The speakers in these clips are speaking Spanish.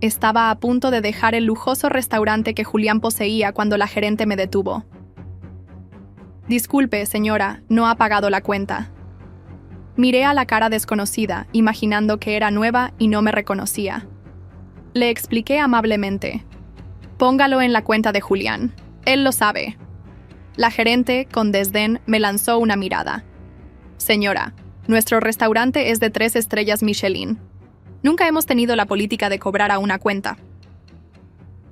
Estaba a punto de dejar el lujoso restaurante que Julián poseía cuando la gerente me detuvo. Disculpe, señora, no ha pagado la cuenta. Miré a la cara desconocida, imaginando que era nueva y no me reconocía. Le expliqué amablemente. Póngalo en la cuenta de Julián. Él lo sabe. La gerente, con desdén, me lanzó una mirada. Señora, nuestro restaurante es de 3 estrellas Michelin. Nunca hemos tenido la política de cobrar a una cuenta.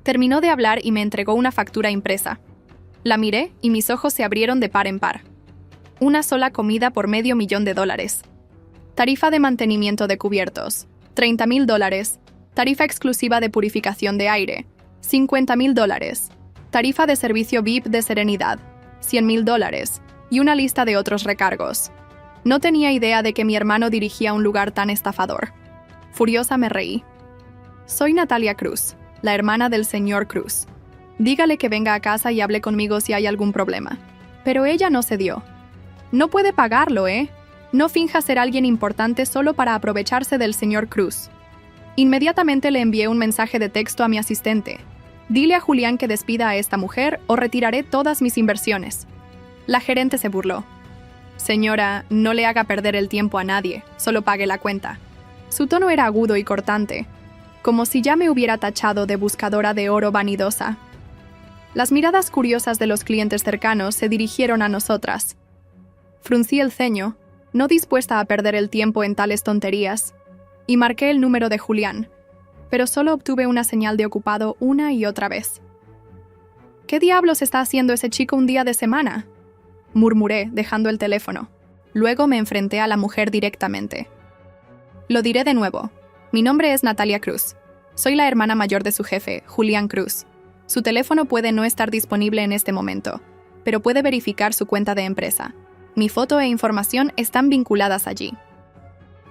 Terminó de hablar y me entregó una factura impresa. La miré y mis ojos se abrieron de par en par. Una sola comida por $500,000. Tarifa de mantenimiento de cubiertos, $30,000. Tarifa exclusiva de purificación de aire, $50,000. Tarifa de servicio VIP de serenidad, $100,000. Y una lista de otros recargos. No tenía idea de que mi hermano dirigía un lugar tan estafador. Furiosa me reí. Soy Natalia Cruz, la hermana del señor Cruz. Dígale que venga a casa y hable conmigo si hay algún problema. Pero ella no cedió. No puede pagarlo, ¿eh? No finja ser alguien importante solo para aprovecharse del señor Cruz. Inmediatamente le envié un mensaje de texto a mi asistente. Dile a Julián que despida a esta mujer o retiraré todas mis inversiones. La gerente se burló. Señora, no le haga perder el tiempo a nadie, solo pague la cuenta. Su tono era agudo y cortante, como si ya me hubiera tachado de buscadora de oro vanidosa. Las miradas curiosas de los clientes cercanos se dirigieron a nosotras. Fruncí el ceño, no dispuesta a perder el tiempo en tales tonterías, y marqué el número de Julián, pero solo obtuve una señal de ocupado una y otra vez. ¿Qué diablos está haciendo ese chico un día de semana?, murmuré, dejando el teléfono. Luego me enfrenté a la mujer directamente. Lo diré de nuevo. Mi nombre es Natalia Cruz. Soy la hermana mayor de su jefe, Julián Cruz. Su teléfono puede no estar disponible en este momento, pero puede verificar su cuenta de empresa. Mi foto e información están vinculadas allí.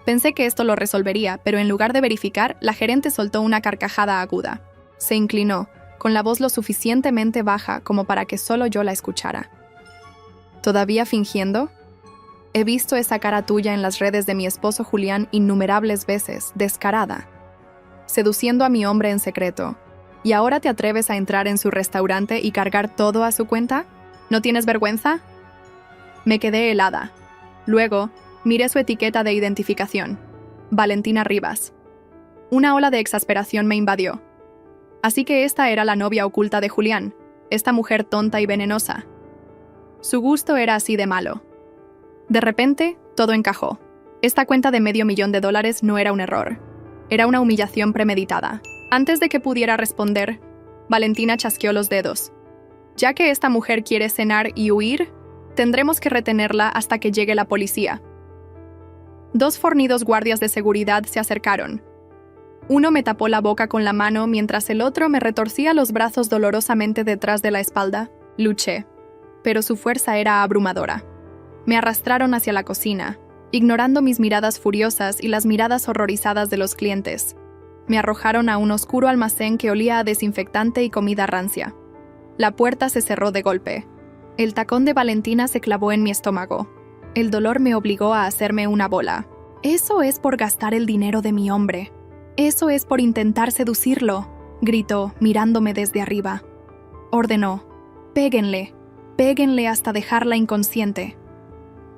Pensé que esto lo resolvería, pero en lugar de verificar, la gerente soltó una carcajada aguda. Se inclinó, con la voz lo suficientemente baja como para que solo yo la escuchara. ¿Todavía fingiendo? He visto esa cara tuya en las redes de mi esposo Julián innumerables veces, descarada, seduciendo a mi hombre en secreto. ¿Y ahora te atreves a entrar en su restaurante y cargar todo a su cuenta? ¿No tienes vergüenza? Me quedé helada. Luego, miré su etiqueta de identificación. Valentina Rivas. Una ola de exasperación me invadió. Así que esta era la novia oculta de Julián, esta mujer tonta y venenosa. Su gusto era así de malo. De repente, todo encajó. Esta cuenta de $500,000 no era un error. Era una humillación premeditada. Antes de que pudiera responder, Valentina chasqueó los dedos. Ya que esta mujer quiere cenar y huir, tendremos que retenerla hasta que llegue la policía. 2 fornidos guardias de seguridad se acercaron. Uno me tapó la boca con la mano mientras el otro me retorcía los brazos dolorosamente detrás de la espalda. Luché, pero su fuerza era abrumadora. Me arrastraron hacia la cocina, ignorando mis miradas furiosas y las miradas horrorizadas de los clientes. Me arrojaron a un oscuro almacén que olía a desinfectante y comida rancia. La puerta se cerró de golpe. El tacón de Valentina se clavó en mi estómago. El dolor me obligó a hacerme una bola. Eso es por gastar el dinero de mi hombre. Eso es por intentar seducirlo, gritó, mirándome desde arriba. Ordenó: péguenle, péguenle hasta dejarla inconsciente.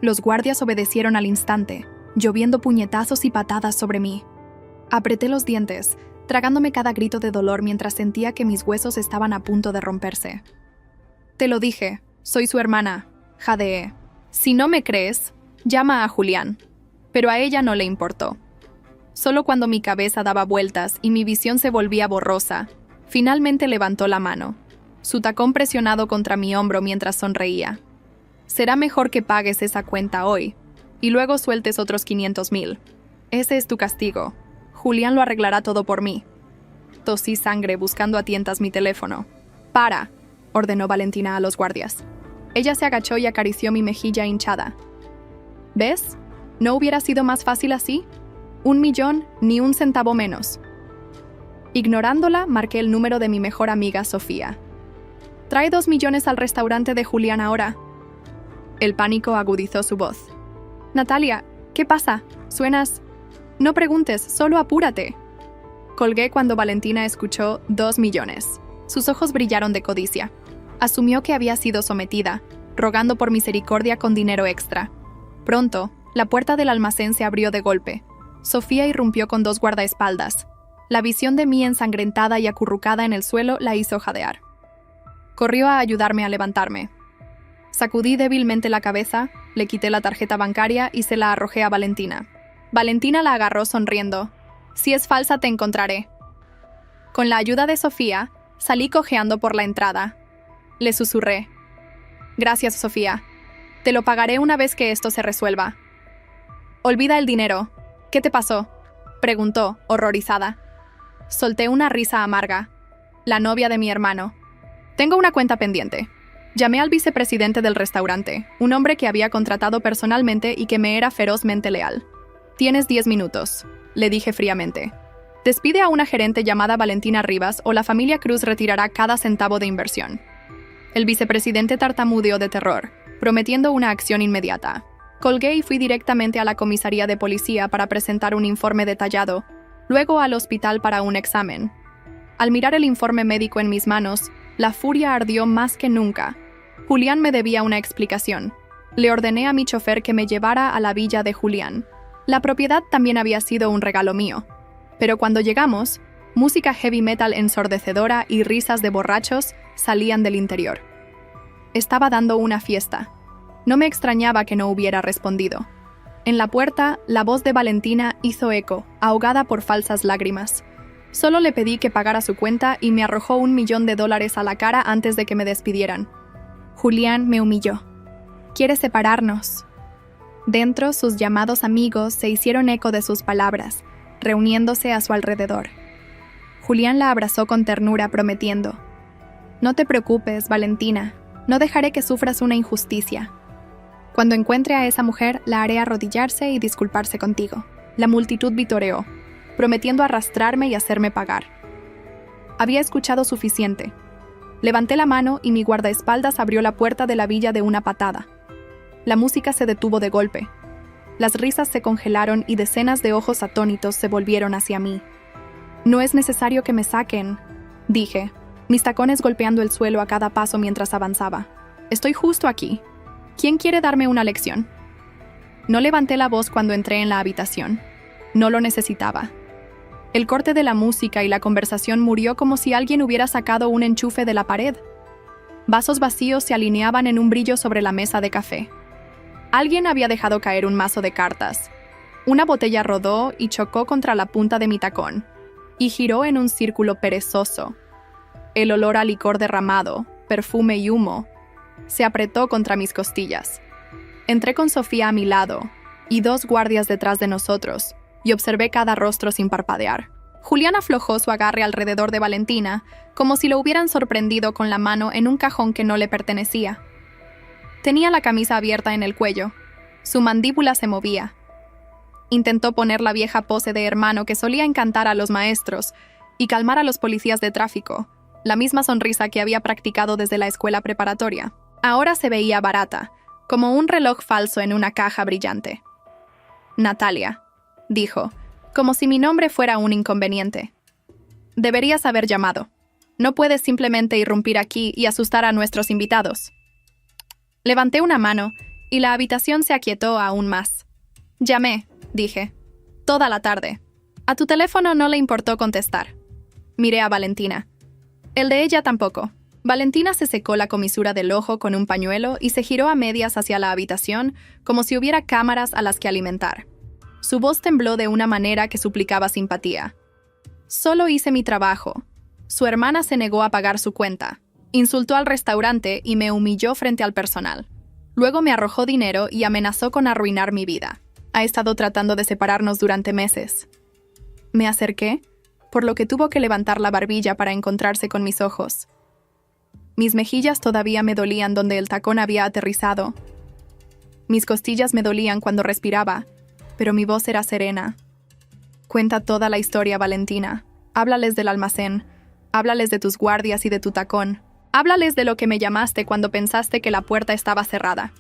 Los guardias obedecieron al instante, lloviendo puñetazos y patadas sobre mí. Apreté los dientes, tragándome cada grito de dolor mientras sentía que mis huesos estaban a punto de romperse. Te lo dije, soy su hermana, jadeé. Si no me crees, llama a Julián. Pero a ella no le importó. Solo cuando mi cabeza daba vueltas y mi visión se volvía borrosa, finalmente levantó la mano, su tacón presionado contra mi hombro mientras sonreía. Será mejor que pagues esa cuenta hoy, y luego sueltes otros 500,000. Ese es tu castigo. Julián lo arreglará todo por mí. Tosí sangre buscando a tientas mi teléfono. «Para», ordenó Valentina a los guardias. Ella se agachó y acarició mi mejilla hinchada. ¿Ves? ¿No hubiera sido más fácil así? 1,000,000, ni un centavo menos. Ignorándola, marqué el número de mi mejor amiga, Sofía. «Trae 2 millones al restaurante de Julián ahora». El pánico agudizó su voz. «Natalia, ¿qué pasa? Suenas...» «No preguntes, solo apúrate». Colgué cuando Valentina escuchó 2 millones. Sus ojos brillaron de codicia. Asumió que había sido sometida, rogando por misericordia con dinero extra. Pronto, la puerta del almacén se abrió de golpe. Sofía irrumpió con 2 guardaespaldas. La visión de mí ensangrentada y acurrucada en el suelo la hizo jadear. Corrió a ayudarme a levantarme. Sacudí débilmente la cabeza, le quité la tarjeta bancaria y se la arrojé a Valentina. Valentina la agarró sonriendo. «Si es falsa, te encontraré». Con la ayuda de Sofía, salí cojeando por la entrada. Le susurré. «Gracias, Sofía. Te lo pagaré una vez que esto se resuelva». «Olvida el dinero. ¿Qué te pasó?», preguntó, horrorizada. Solté una risa amarga. «La novia de mi hermano. Tengo una cuenta pendiente». Llamé al vicepresidente del restaurante, un hombre que había contratado personalmente y que me era ferozmente leal. «Tienes 10 minutos», le dije fríamente. «Despide a una gerente llamada Valentina Rivas o la familia Cruz retirará cada centavo de inversión». El vicepresidente tartamudeó de terror, prometiendo una acción inmediata. Colgué y fui directamente a la comisaría de policía para presentar un informe detallado, luego al hospital para un examen. Al mirar el informe médico en mis manos, la furia ardió más que nunca. Julián me debía una explicación. Le ordené a mi chofer que me llevara a la villa de Julián. La propiedad también había sido un regalo mío. Pero cuando llegamos, música heavy metal ensordecedora y risas de borrachos salían del interior. Estaba dando una fiesta. No me extrañaba que no hubiera respondido. En la puerta, la voz de Valentina hizo eco, ahogada por falsas lágrimas. Solo le pedí que pagara su cuenta y me arrojó $1 millón a la cara antes de que me despidieran. Julián me humilló. «Quiere separarnos». Dentro, sus llamados amigos se hicieron eco de sus palabras, reuniéndose a su alrededor. Julián la abrazó con ternura, prometiendo: «No te preocupes, Valentina, no dejaré que sufras una injusticia. Cuando encuentre a esa mujer, la haré arrodillarse y disculparse contigo». La multitud vitoreó, prometiendo arrastrarme y hacerme pagar. Había escuchado suficiente. Levanté la mano y mi guardaespaldas abrió la puerta de la villa de una patada. La música se detuvo de golpe. Las risas se congelaron y decenas de ojos atónitos se volvieron hacia mí. «No es necesario que me saquen», dije, mis tacones golpeando el suelo a cada paso mientras avanzaba. «Estoy justo aquí. ¿Quién quiere darme una lección?». No levanté la voz cuando entré en la habitación. No lo necesitaba. El corte de la música y la conversación murió como si alguien hubiera sacado un enchufe de la pared. Vasos vacíos se alineaban en un brillo sobre la mesa de café. Alguien había dejado caer un mazo de cartas. Una botella rodó y chocó contra la punta de mi tacón, y giró en un círculo perezoso. El olor a licor derramado, perfume y humo se apretó contra mis costillas. Entré con Sofía a mi lado, y 2 guardias detrás de nosotros, y observé cada rostro sin parpadear. Julián aflojó su agarre alrededor de Valentina, como si lo hubieran sorprendido con la mano en un cajón que no le pertenecía. Tenía la camisa abierta en el cuello. Su mandíbula se movía. Intentó poner la vieja pose de hermano que solía encantar a los maestros y calmar a los policías de tráfico, la misma sonrisa que había practicado desde la escuela preparatoria. Ahora se veía barata, como un reloj falso en una caja brillante. «Natalia», dijo, como si mi nombre fuera un inconveniente. «Deberías haber llamado. No puedes simplemente irrumpir aquí y asustar a nuestros invitados». Levanté una mano y la habitación se aquietó aún más. «Llamé», dije, «toda la tarde. A tu teléfono no le importó contestar». Miré a Valentina. El de ella tampoco. Valentina se secó la comisura del ojo con un pañuelo y se giró a medias hacia la habitación como si hubiera cámaras a las que alimentar. Su voz tembló de una manera que suplicaba simpatía. «Solo hice mi trabajo». Su hermana se negó a pagar su cuenta. Insultó al restaurante y me humilló frente al personal. Luego me arrojó dinero y amenazó con arruinar mi vida. Ha estado tratando de separarnos durante meses. Me acerqué, por lo que tuvo que levantar la barbilla para encontrarse con mis ojos. Mis mejillas todavía me dolían donde el tacón había aterrizado. Mis costillas me dolían cuando respiraba, pero mi voz era serena. «Cuenta toda la historia, Valentina. Háblales del almacén. Háblales de tus guardias y de tu tacón. Háblales de lo que me llamaste cuando pensaste que la puerta estaba cerrada».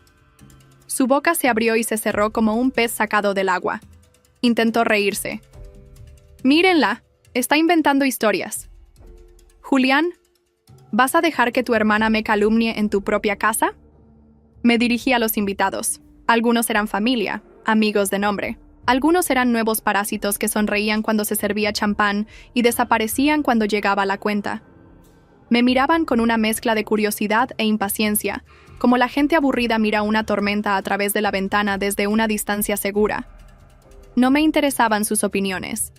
Su boca se abrió y se cerró como un pez sacado del agua. Intentó reírse. «Mírenla», Está inventando historias. Julián, ¿vas a dejar que tu hermana me calumnie en tu propia casa? Me dirigí a los invitados. Algunos eran familia, amigos de nombre. Algunos eran nuevos parásitos que sonreían cuando se servía champán y desaparecían cuando llegaba la cuenta. Me miraban con una mezcla de curiosidad e impaciencia, como la gente aburrida mira una tormenta a través de la ventana desde una distancia segura. No me interesaban sus opiniones.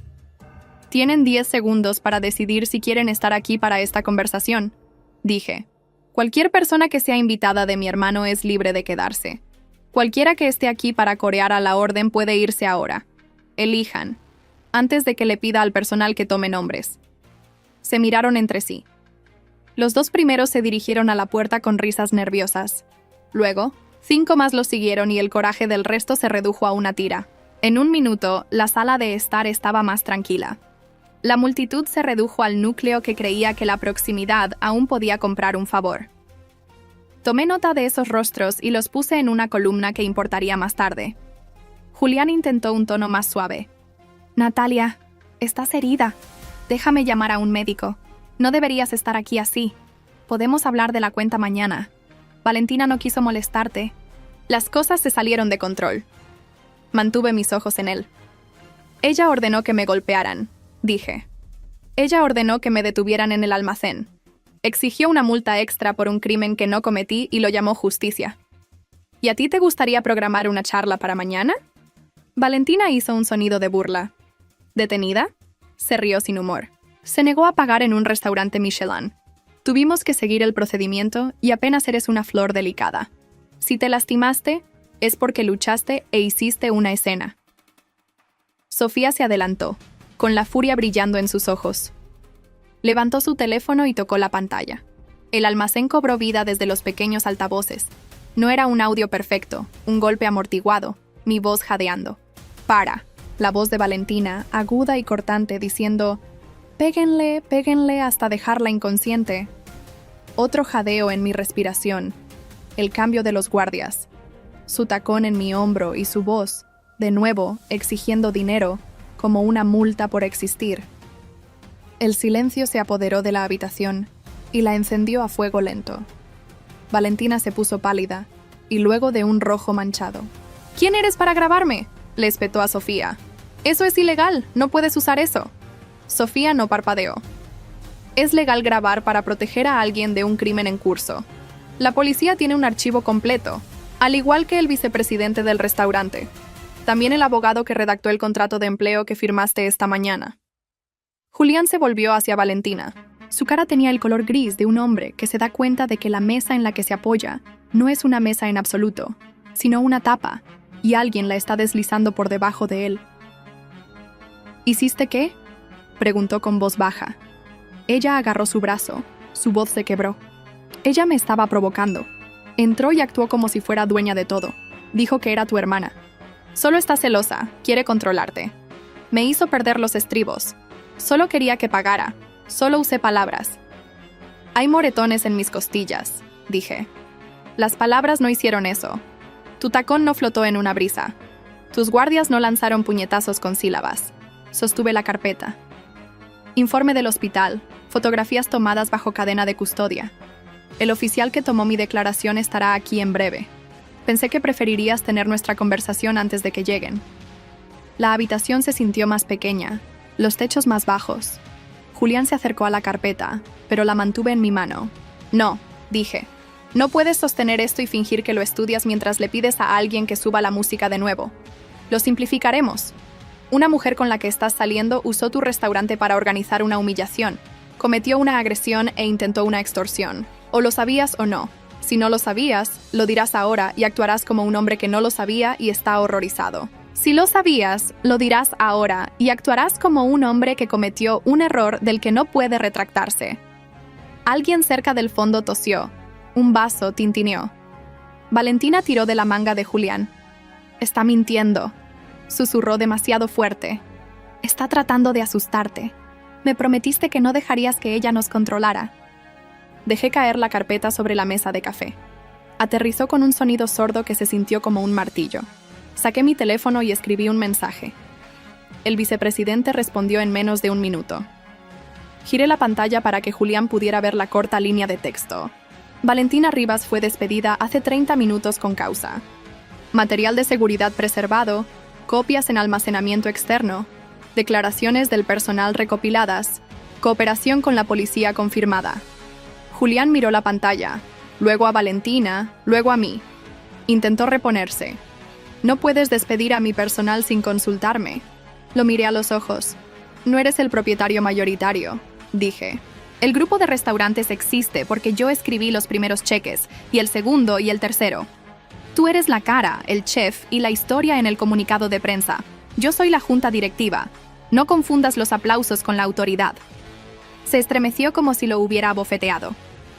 Tienen 10 segundos para decidir si quieren estar aquí para esta conversación, dije. Cualquier persona que sea invitada de mi hermano es libre de quedarse. Cualquiera que esté aquí para corear a la orden puede irse ahora. Elijan, antes de que le pida al personal que tome nombres. Se miraron entre sí. Los 2 primeros se dirigieron a la puerta con risas nerviosas. Luego, 5 más los siguieron y el coraje del resto se redujo a una tira. En 1 minuto, la sala de estar estaba más tranquila. La multitud se redujo al núcleo que creía que la proximidad aún podía comprar un favor. Tomé nota de esos rostros y los puse en una columna que importaría más tarde. Julián intentó un tono más suave. Natalia, estás herida. Déjame llamar a un médico. No deberías estar aquí así. Podemos hablar de la cuenta mañana. Valentina no quiso molestarte. Las cosas se salieron de control. Mantuve mis ojos en él. Ella ordenó que me golpearan, dije. Ella ordenó que me detuvieran en el almacén. Exigió una multa extra por un crimen que no cometí y lo llamó justicia. ¿Y a ti te gustaría programar una charla para mañana? Valentina hizo un sonido de burla. ¿Detenida? Se rió sin humor. Se negó a pagar en un restaurante Michelin. Tuvimos que seguir el procedimiento y apenas eres una flor delicada. Si te lastimaste, es porque luchaste e hiciste una escena. Sofía se adelantó, con la furia brillando en sus ojos. Levantó su teléfono y tocó la pantalla. El almacén cobró vida desde los pequeños altavoces. No era un audio perfecto, un golpe amortiguado, mi voz jadeando. ¡Para! La voz de Valentina, aguda y cortante, diciendo: «Péguenle, péguenle hasta dejarla inconsciente». Otro jadeo en mi respiración. El cambio de los guardias. Su tacón en mi hombro y su voz, de nuevo, exigiendo dinero, como una multa por existir. El silencio se apoderó de la habitación y la encendió a fuego lento. Valentina se puso pálida y luego de un rojo manchado. «¿Quién eres para grabarme?», le espetó a Sofía. «Eso es ilegal, no puedes usar eso». Sofía no parpadeó. Es legal grabar para proteger a alguien de un crimen en curso. La policía tiene un archivo completo, al igual que el vicepresidente del restaurante. También el abogado que redactó el contrato de empleo que firmaste esta mañana. Julián se volvió hacia Valentina. Su cara tenía el color gris de un hombre que se da cuenta de que la mesa en la que se apoya no es una mesa en absoluto, sino una tapa, y alguien la está deslizando por debajo de él. ¿Hiciste qué?, preguntó con voz baja. Ella agarró su brazo. Su voz se quebró. Ella me estaba provocando. Entró y actuó como si fuera dueña de todo. Dijo que era tu hermana. Solo está celosa, quiere controlarte. Me hizo perder los estribos. Solo quería que pagara. Solo usé palabras. Hay moretones en mis costillas, dije. Las palabras no hicieron eso. Tu tacón no flotó en una brisa. Tus guardias no lanzaron puñetazos con sílabas. Sostuve la carpeta. Informe del hospital. Fotografías tomadas bajo cadena de custodia. El oficial que tomó mi declaración estará aquí en breve. Pensé que preferirías tener nuestra conversación antes de que lleguen. La habitación se sintió más pequeña, los techos más bajos. Julián se acercó a la carpeta, pero la mantuve en mi mano. No, dije. No puedes sostener esto y fingir que lo estudias mientras le pides a alguien que suba la música de nuevo. Lo simplificaremos. Una mujer con la que estás saliendo usó tu restaurante para organizar una humillación, cometió una agresión e intentó una extorsión. O lo sabías o no. Si no lo sabías, lo dirás ahora y actuarás como un hombre que no lo sabía y está horrorizado. Si lo sabías, lo dirás ahora y actuarás como un hombre que cometió un error del que no puede retractarse. Alguien cerca del fondo tosió. Un vaso tintineó. Valentina tiró de la manga de Julián. «Está mintiendo», susurró demasiado fuerte. «Está tratando de asustarte. Me prometiste que no dejarías que ella nos controlara». Dejé caer la carpeta sobre la mesa de café. Aterrizó con un sonido sordo que se sintió como un martillo. Saqué mi teléfono y escribí un mensaje. El vicepresidente respondió en menos de un minuto. Giré la pantalla para que Julián pudiera ver la corta línea de texto. Valentina Rivas fue despedida hace 30 minutos con causa. Material de seguridad preservado, copias en almacenamiento externo, declaraciones del personal recopiladas, cooperación con la policía confirmada. Julián miró la pantalla, luego a Valentina, luego a mí. Intentó reponerse. No puedes despedir a mi personal sin consultarme. Lo miré a los ojos. No eres el propietario mayoritario, dije. El grupo de restaurantes existe porque yo escribí los primeros cheques, y el segundo y el tercero. Tú eres la cara, el chef y la historia en el comunicado de prensa. Yo soy la junta directiva. No confundas los aplausos con la autoridad. Se estremeció como si lo hubiera abofeteado.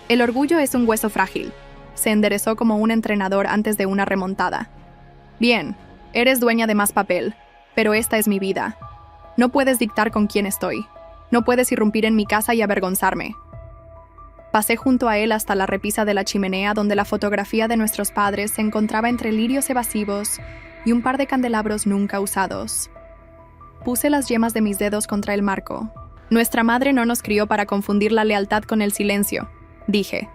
El orgullo es un hueso frágil. Se enderezó como un entrenador antes de una remontada. Bien, eres dueña de más papel, pero esta es mi vida. No puedes dictar con quién estoy. No puedes irrumpir en mi casa y avergonzarme. Pasé junto a él hasta la repisa de la chimenea donde la fotografía de nuestros padres se encontraba entre lirios evasivos y un par de candelabros nunca usados. Puse las yemas de mis dedos contra el marco. Nuestra madre no nos crió para confundir la lealtad con el silencio, dije.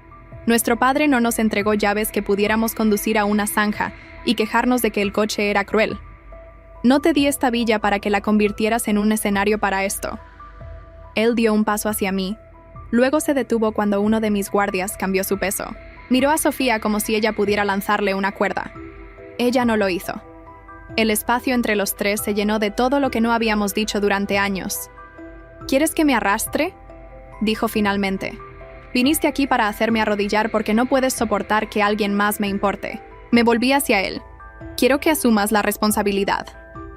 Nuestro padre no nos entregó llaves que pudiéramos conducir a una zanja y quejarnos de que el coche era cruel. No te di esta villa para que la convirtieras en un escenario para esto. Él dio un paso hacia mí. Luego se detuvo cuando uno de mis guardias cambió su peso. Miró a Sofía como si ella pudiera lanzarle una cuerda. Ella no lo hizo. El espacio entre los tres se llenó de todo lo que no habíamos dicho durante años. ¿Quieres que me arrastre?, dijo finalmente. Viniste aquí para hacerme arrodillar porque no puedes soportar que alguien más me importe. Me volví hacia él. Quiero que asumas la responsabilidad,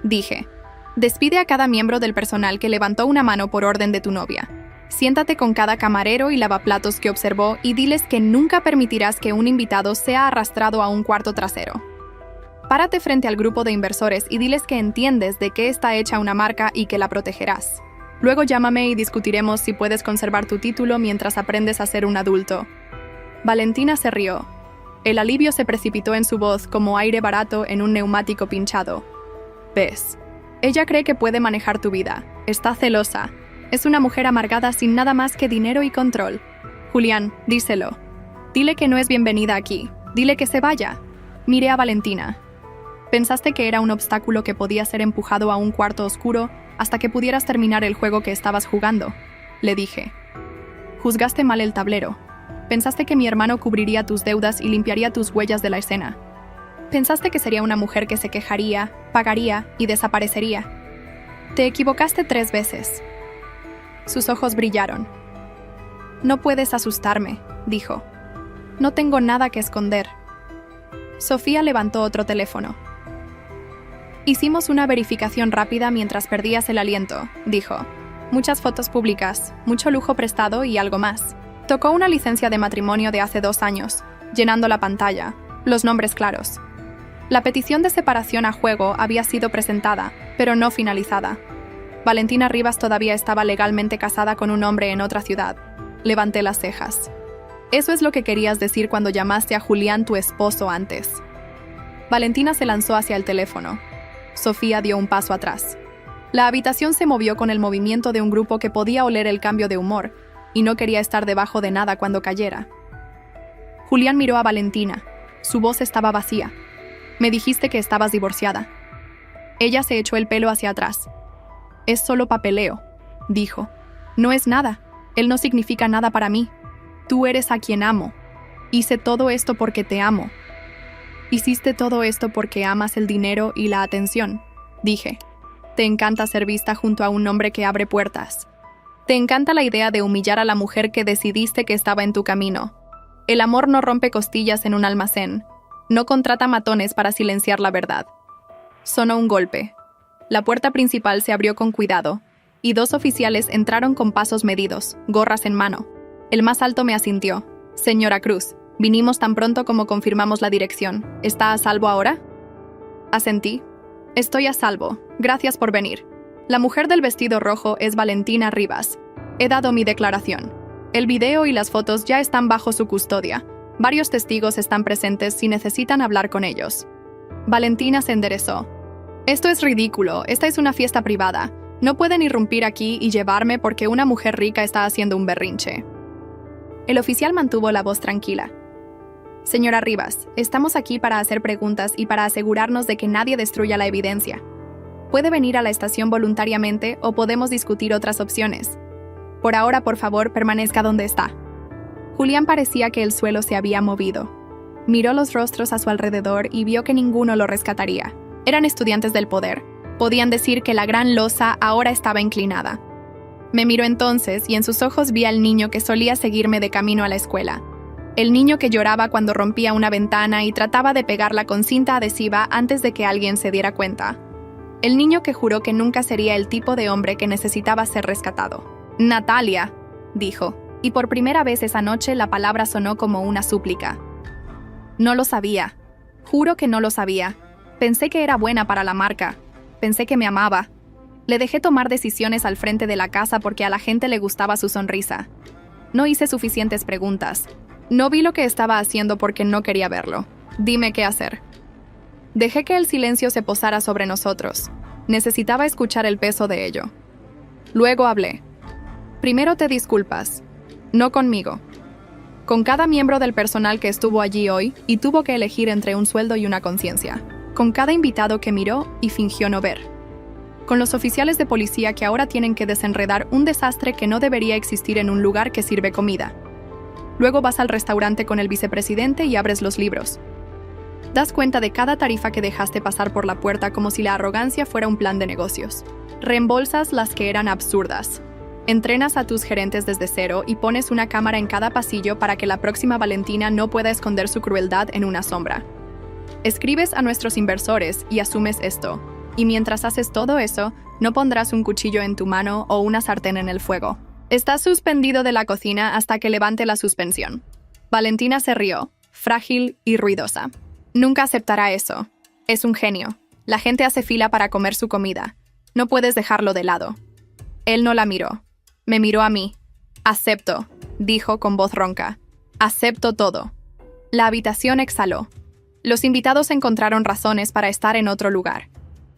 dije. Despide a cada miembro del personal que levantó una mano por orden de tu novia. Siéntate con cada camarero y lavaplatos que observó y diles que nunca permitirás que un invitado sea arrastrado a un cuarto trasero. Párate frente al grupo de inversores y diles que entiendes de qué está hecha una marca y que la protegerás. Luego llámame y discutiremos si puedes conservar tu título mientras aprendes a ser un adulto. Valentina se rió. El alivio se precipitó en su voz como aire barato en un neumático pinchado. ¿Ves? Ella cree que puede manejar tu vida. Está celosa. Es una mujer amargada sin nada más que dinero y control. Julián, díselo. Dile que no es bienvenida aquí. Dile que se vaya. Miré a Valentina. Pensaste que era un obstáculo que podía ser empujado a un cuarto oscuro hasta que pudieras terminar el juego que estabas jugando, le dije. Juzgaste mal el tablero. Pensaste que mi hermano cubriría tus deudas y limpiaría tus huellas de la escena. Pensaste que sería una mujer que se quejaría, pagaría y desaparecería. Te equivocaste 3 veces. Sus ojos brillaron. No puedes asustarme, dijo. No tengo nada que esconder. Sofía levantó otro teléfono. Hicimos una verificación rápida mientras perdías el aliento, dijo. Muchas fotos públicas, mucho lujo prestado y algo más. Tocó una licencia de matrimonio de hace 2 años, llenando la pantalla, los nombres claros. La petición de separación a juego había sido presentada, pero no finalizada. Valentina Rivas todavía estaba legalmente casada con un hombre en otra ciudad. Levanté las cejas. Eso es lo que querías decir cuando llamaste a Julián tu esposo antes. Valentina se lanzó hacia el teléfono. Sofía dio un paso atrás. La habitación se movió con el movimiento de un grupo que podía oler el cambio de humor y no quería estar debajo de nada cuando cayera. Julián miró a Valentina. Su voz estaba vacía. Me dijiste que estabas divorciada. Ella se echó el pelo hacia atrás. Es solo papeleo, dijo. No es nada. Él no significa nada para mí. Tú eres a quien amo. Hice todo esto porque te amo. Hiciste todo esto porque amas el dinero y la atención, dije. Te encanta ser vista junto a un hombre que abre puertas. Te encanta la idea de humillar a la mujer que decidiste que estaba en tu camino. El amor no rompe costillas en un almacén. No contrata matones para silenciar la verdad. Sonó un golpe. La puerta principal se abrió con cuidado, y 2 oficiales entraron con pasos medidos, gorras en mano. El más alto me asintió. Señora Cruz, vinimos tan pronto como confirmamos la dirección. ¿Está a salvo ahora? Asentí. Estoy a salvo. Gracias por venir. La mujer del vestido rojo es Valentina Rivas. He dado mi declaración. El video y las fotos ya están bajo su custodia. Varios testigos están presentes si necesitan hablar con ellos. Valentina se enderezó. Esto es ridículo, esta es una fiesta privada. No pueden irrumpir aquí y llevarme porque una mujer rica está haciendo un berrinche. El oficial mantuvo la voz tranquila. Señora Rivas, estamos aquí para hacer preguntas y para asegurarnos de que nadie destruya la evidencia. Puede venir a la estación voluntariamente o podemos discutir otras opciones. Por ahora, por favor, permanezca donde está. Julián parecía que el suelo se había movido. Miró los rostros a su alrededor y vio que ninguno lo rescataría. Eran estudiantes del poder. Podían decir que la gran losa ahora estaba inclinada. Me miró entonces y en sus ojos vi al niño que solía seguirme de camino a la escuela. El niño que lloraba cuando rompía una ventana y trataba de pegarla con cinta adhesiva antes de que alguien se diera cuenta. El niño que juró que nunca sería el tipo de hombre que necesitaba ser rescatado. «Natalia», dijo, y por primera vez esa noche la palabra sonó como una súplica. No lo sabía. Juro que no lo sabía. Pensé que era buena para la marca. Pensé que me amaba. Le dejé tomar decisiones al frente de la casa porque a la gente le gustaba su sonrisa. No hice suficientes preguntas. No vi lo que estaba haciendo porque no quería verlo. Dime qué hacer. Dejé que el silencio se posara sobre nosotros. Necesitaba escuchar el peso de ello. Luego hablé. Primero te disculpas. No conmigo. Con cada miembro del personal que estuvo allí hoy y tuvo que elegir entre un sueldo y una conciencia. Con cada invitado que miró y fingió no ver. Con los oficiales de policía que ahora tienen que desenredar un desastre que no debería existir en un lugar que sirve comida. Luego vas al restaurante con el vicepresidente y abres los libros. Das cuenta de cada tarifa que dejaste pasar por la puerta como si la arrogancia fuera un plan de negocios. Reembolsas las que eran absurdas. Entrenas a tus gerentes desde cero y pones una cámara en cada pasillo para que la próxima Valentina no pueda esconder su crueldad en una sombra. Escribes a nuestros inversores y asumes esto. Y mientras haces todo eso, no pondrás un cuchillo en tu mano o una sartén en el fuego. Estás suspendido de la cocina hasta que levante la suspensión. Valentina se rió, frágil y ruidosa. Nunca aceptará eso. Es un genio. La gente hace fila para comer su comida. No puedes dejarlo de lado. Él no la miró. Me miró a mí. Acepto, dijo con voz ronca. Acepto todo. La habitación exhaló. Los invitados encontraron razones para estar en otro lugar.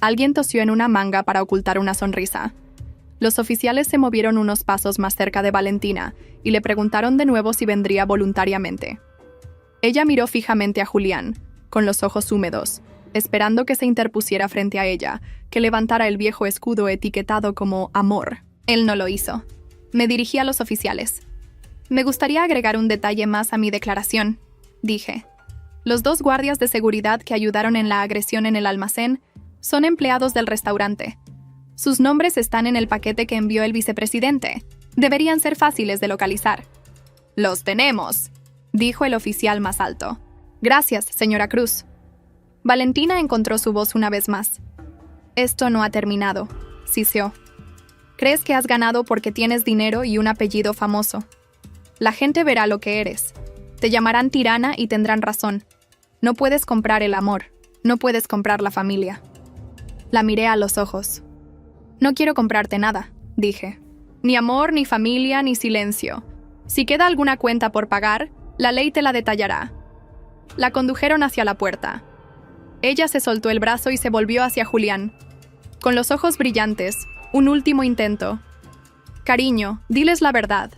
Alguien tosió en una manga para ocultar una sonrisa. Los oficiales se movieron unos pasos más cerca de Valentina y le preguntaron de nuevo si vendría voluntariamente. Ella miró fijamente a Julián, con los ojos húmedos, esperando que se interpusiera frente a ella, que levantara el viejo escudo etiquetado como amor. Él no lo hizo. Me dirigí a los oficiales. Me gustaría agregar un detalle más a mi declaración, dije. Los 2 guardias de seguridad que ayudaron en la agresión en el almacén son empleados del restaurante. Sus nombres están en el paquete que envió el vicepresidente. Deberían ser fáciles de localizar. «Los tenemos», dijo el oficial más alto. «Gracias, señora Cruz». Valentina encontró su voz una vez más. «Esto no ha terminado», siseó. «Crees que has ganado porque tienes dinero y un apellido famoso. La gente verá lo que eres. Te llamarán tirana y tendrán razón. No puedes comprar el amor. No puedes comprar la familia». La miré a los ojos. «No quiero comprarte nada», dije. «Ni amor, ni familia, ni silencio. Si queda alguna cuenta por pagar, la ley te la detallará». La condujeron hacia la puerta. Ella se soltó el brazo y se volvió hacia Julián. Con los ojos brillantes, un último intento. «Cariño, diles la verdad.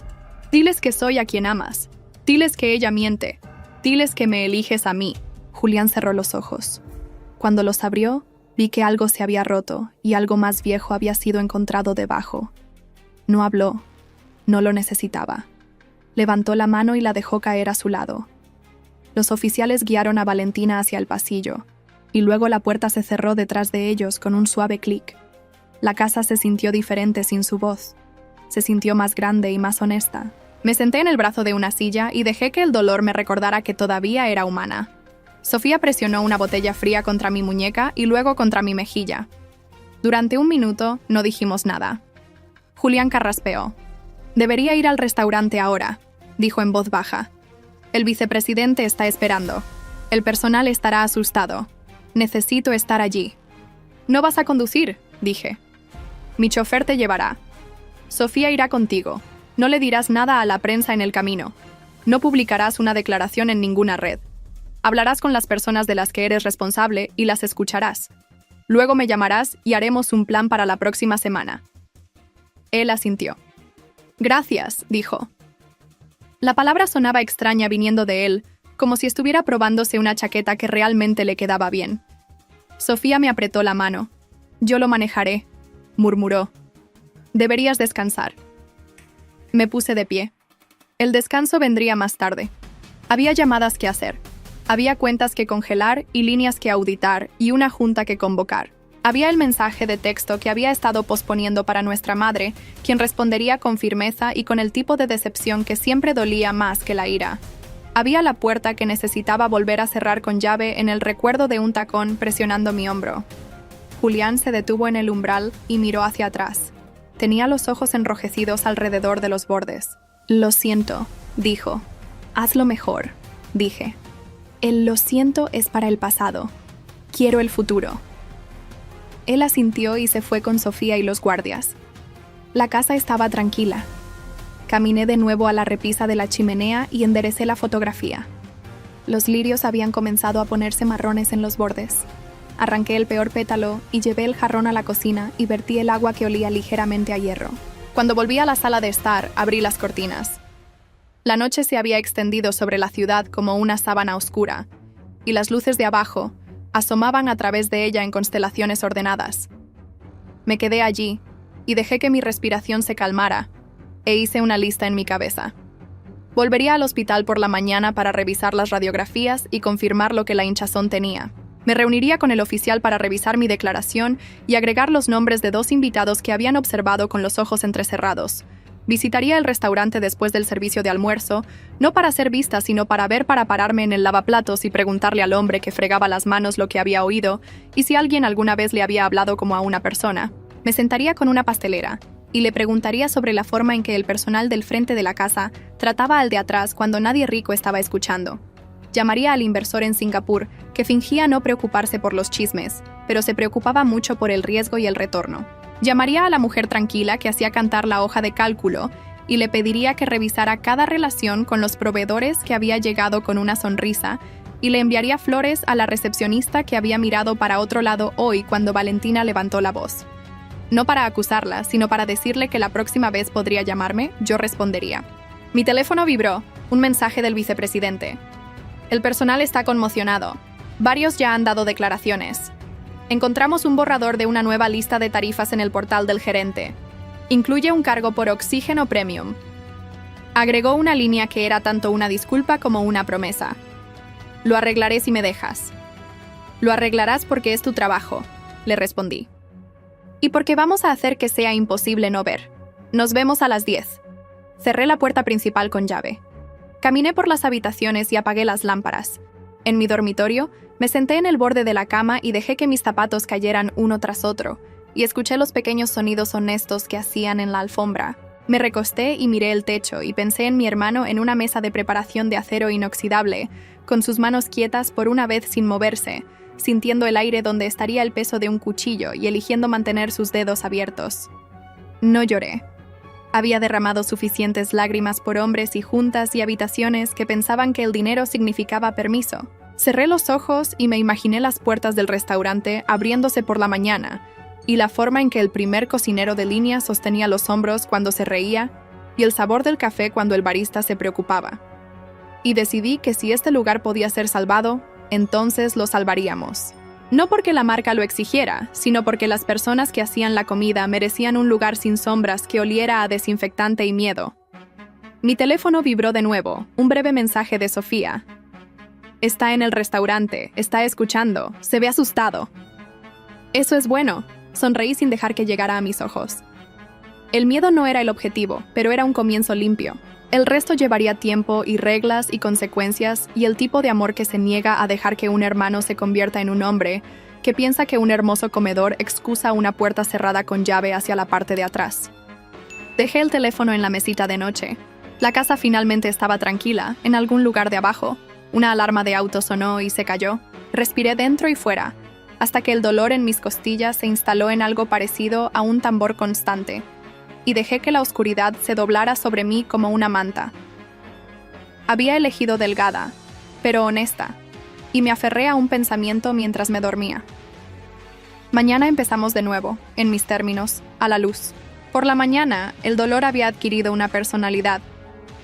Diles que soy a quien amas. Diles que ella miente. Diles que me eliges a mí». Julián cerró los ojos. Cuando los abrió, vi que algo se había roto y algo más viejo había sido encontrado debajo. No habló. No lo necesitaba. Levantó la mano y la dejó caer a su lado. Los oficiales guiaron a Valentina hacia el pasillo, y luego la puerta se cerró detrás de ellos con un suave clic. La casa se sintió diferente sin su voz. Se sintió más grande y más honesta. Me senté en el brazo de una silla y dejé que el dolor me recordara que todavía era humana. Sofía presionó una botella fría contra mi muñeca y luego contra mi mejilla. Durante 1 minuto no dijimos nada. Julián carraspeó. «Debería ir al restaurante ahora», dijo en voz baja. «El vicepresidente está esperando. El personal estará asustado. Necesito estar allí». «No vas a conducir», dije. «Mi chofer te llevará. Sofía irá contigo. No le dirás nada a la prensa en el camino. No publicarás una declaración en ninguna red. Hablarás con las personas de las que eres responsable y las escucharás. Luego me llamarás y haremos un plan para la próxima semana. Él asintió. Gracias, dijo. La palabra sonaba extraña viniendo de él, como si estuviera probándose una chaqueta que realmente le quedaba bien. Sofía me apretó la mano. Yo lo manejaré, murmuró. Deberías descansar. Me puse de pie. El descanso vendría más tarde. Había llamadas que hacer. Había cuentas que congelar y líneas que auditar y una junta que convocar. Había el mensaje de texto que había estado posponiendo para nuestra madre, quien respondería con firmeza y con el tipo de decepción que siempre dolía más que la ira. Había la puerta que necesitaba volver a cerrar con llave en el recuerdo de un tacón presionando mi hombro. Julián se detuvo en el umbral y miró hacia atrás. Tenía los ojos enrojecidos alrededor de los bordes. Lo siento, dijo. Hazlo mejor, dije. El lo siento es para el pasado. Quiero el futuro. Él asintió y se fue con Sofía y los guardias. La casa estaba tranquila. Caminé de nuevo a la repisa de la chimenea y enderecé la fotografía. Los lirios habían comenzado a ponerse marrones en los bordes. Arranqué el peor pétalo y llevé el jarrón a la cocina y vertí el agua que olía ligeramente a hierro. Cuando volví a la sala de estar, abrí las cortinas. La noche se había extendido sobre la ciudad como una sábana oscura, y las luces de abajo asomaban a través de ella en constelaciones ordenadas. Me quedé allí y dejé que mi respiración se calmara, e hice una lista en mi cabeza. Volvería al hospital por la mañana para revisar las radiografías y confirmar lo que la hinchazón tenía. Me reuniría con el oficial para revisar mi declaración y agregar los nombres de 2 invitados que habían observado con los ojos entrecerrados. Visitaría el restaurante después del servicio de almuerzo, no para ser vista, sino para ver, para pararme en el lavaplatos y preguntarle al hombre que fregaba las manos lo que había oído y si alguien alguna vez le había hablado como a una persona. Me sentaría con una pastelera y le preguntaría sobre la forma en que el personal del frente de la casa trataba al de atrás cuando nadie rico estaba escuchando. Llamaría al inversor en Singapur, que fingía no preocuparse por los chismes, pero se preocupaba mucho por el riesgo y el retorno. Llamaría a la mujer tranquila que hacía cantar la hoja de cálculo y le pediría que revisara cada relación con los proveedores que había llegado con una sonrisa y le enviaría flores a la recepcionista que había mirado para otro lado hoy cuando Valentina levantó la voz. No para acusarla, sino para decirle que la próxima vez podría llamarme, yo respondería. Mi teléfono vibró, un mensaje del vicepresidente. El personal está conmocionado. Varios ya han dado declaraciones. Encontramos un borrador de una nueva lista de tarifas en el portal del gerente. Incluye un cargo por oxígeno premium. Agregó una línea que era tanto una disculpa como una promesa. Lo arreglaré si me dejas. Lo arreglarás porque es tu trabajo, le respondí. Y porque vamos a hacer que sea imposible no ver. Nos vemos a las 10. Cerré la puerta principal con llave. Caminé por las habitaciones y apagué las lámparas. En mi dormitorio, me senté en el borde de la cama y dejé que mis zapatos cayeran uno tras otro, y escuché los pequeños sonidos honestos que hacían en la alfombra. Me recosté y miré el techo y pensé en mi hermano en una mesa de preparación de acero inoxidable, con sus manos quietas por una vez sin moverse, sintiendo el aire donde estaría el peso de un cuchillo y eligiendo mantener sus dedos abiertos. No lloré. Había derramado suficientes lágrimas por hombres y juntas y habitaciones que pensaban que el dinero significaba permiso. Cerré los ojos y me imaginé las puertas del restaurante abriéndose por la mañana, y la forma en que el primer cocinero de línea sostenía los hombros cuando se reía, y el sabor del café cuando el barista se preocupaba. Y decidí que si este lugar podía ser salvado, entonces lo salvaríamos. No porque la marca lo exigiera, sino porque las personas que hacían la comida merecían un lugar sin sombras que oliera a desinfectante y miedo. Mi teléfono vibró de nuevo, un breve mensaje de Sofía. Está en el restaurante, está escuchando, se ve asustado. Eso es bueno, sonreí sin dejar que llegara a mis ojos. El miedo no era el objetivo, pero era un comienzo limpio. El resto llevaría tiempo y reglas y consecuencias y el tipo de amor que se niega a dejar que un hermano se convierta en un hombre, que piensa que un hermoso comedor excusa una puerta cerrada con llave hacia la parte de atrás. Dejé el teléfono en la mesita de noche. La casa finalmente estaba tranquila, en algún lugar de abajo. Una alarma de auto sonó y se cayó. Respiré dentro y fuera, hasta que el dolor en mis costillas se instaló en algo parecido a un tambor constante, y dejé que la oscuridad se doblara sobre mí como una manta. Había elegido delgada, pero honesta, y me aferré a un pensamiento mientras me dormía. Mañana empezamos de nuevo, en mis términos, a la luz. Por la mañana, el dolor había adquirido una personalidad.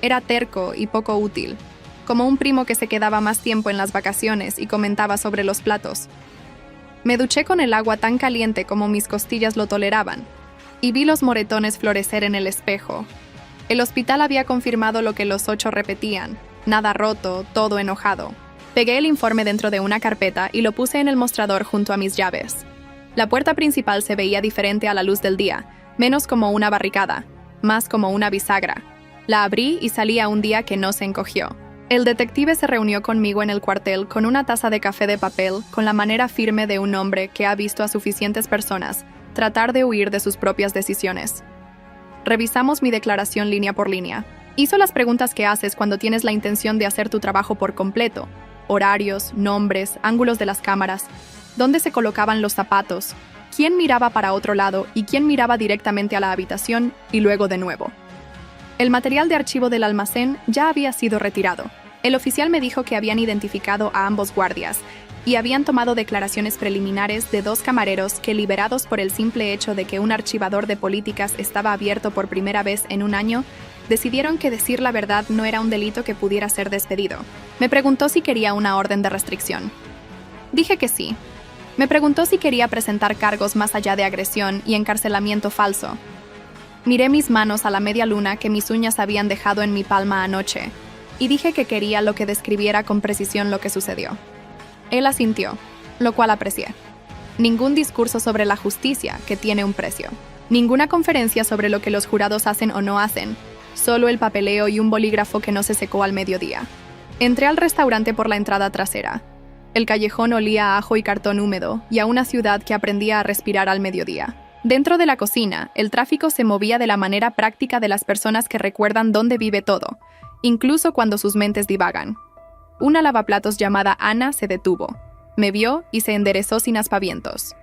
Era terco y poco útil, como un primo que se quedaba más tiempo en las vacaciones y comentaba sobre los platos. Me duché con el agua tan caliente como mis costillas lo toleraban, y vi los moretones florecer en el espejo. El hospital había confirmado lo que los 8 repetían: nada roto, todo enojado. Pegué el informe dentro de una carpeta y lo puse en el mostrador junto a mis llaves. La puerta principal se veía diferente a la luz del día, menos como una barricada, más como una bisagra. La abrí y salí a un día que no se encogió. El detective se reunió conmigo en el cuartel con una taza de café de papel, con la manera firme de un hombre que ha visto a suficientes personas tratar de huir de sus propias decisiones. Revisamos mi declaración línea por línea. Hizo las preguntas que haces cuando tienes la intención de hacer tu trabajo por completo: horarios, nombres, ángulos de las cámaras, dónde se colocaban los zapatos, quién miraba para otro lado y quién miraba directamente a la habitación y luego de nuevo. El material de archivo del almacén ya había sido retirado. El oficial me dijo que habían identificado a ambos guardias y habían tomado declaraciones preliminares de 2 camareros que, liberados por el simple hecho de que un archivador de políticas estaba abierto por primera vez en un año, decidieron que decir la verdad no era un delito que pudiera ser despedido. Me preguntó si quería una orden de restricción. Dije que sí. Me preguntó si quería presentar cargos más allá de agresión y encarcelamiento falso. Miré mis manos a la media luna que mis uñas habían dejado en mi palma anoche, y dije que quería lo que describiera con precisión lo que sucedió. Él asintió, lo cual aprecié. Ningún discurso sobre la justicia, que tiene un precio. Ninguna conferencia sobre lo que los jurados hacen o no hacen, solo el papeleo y un bolígrafo que no se secó al mediodía. Entré al restaurante por la entrada trasera. El callejón olía a ajo y cartón húmedo y a una ciudad que aprendía a respirar al mediodía. Dentro de la cocina, el tráfico se movía de la manera práctica de las personas que recuerdan dónde vive todo, incluso cuando sus mentes divagan. Una lavaplatos llamada Ana se detuvo, me vio y se enderezó sin aspavientos.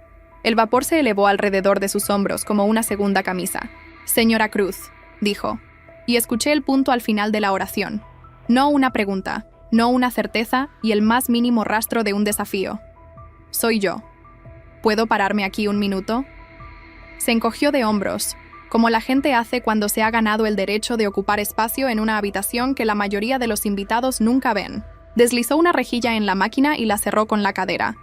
El vapor se elevó alrededor de sus hombros como una segunda camisa. «Señora Cruz», dijo, y escuché el punto al final de la oración. No una pregunta, no una certeza y el más mínimo rastro de un desafío. «Soy yo. ¿Puedo pararme aquí un minuto?» Se encogió de hombros, como la gente hace cuando se ha ganado el derecho de ocupar espacio en una habitación que la mayoría de los invitados nunca ven. Deslizó una rejilla en la máquina y la cerró con la cadera.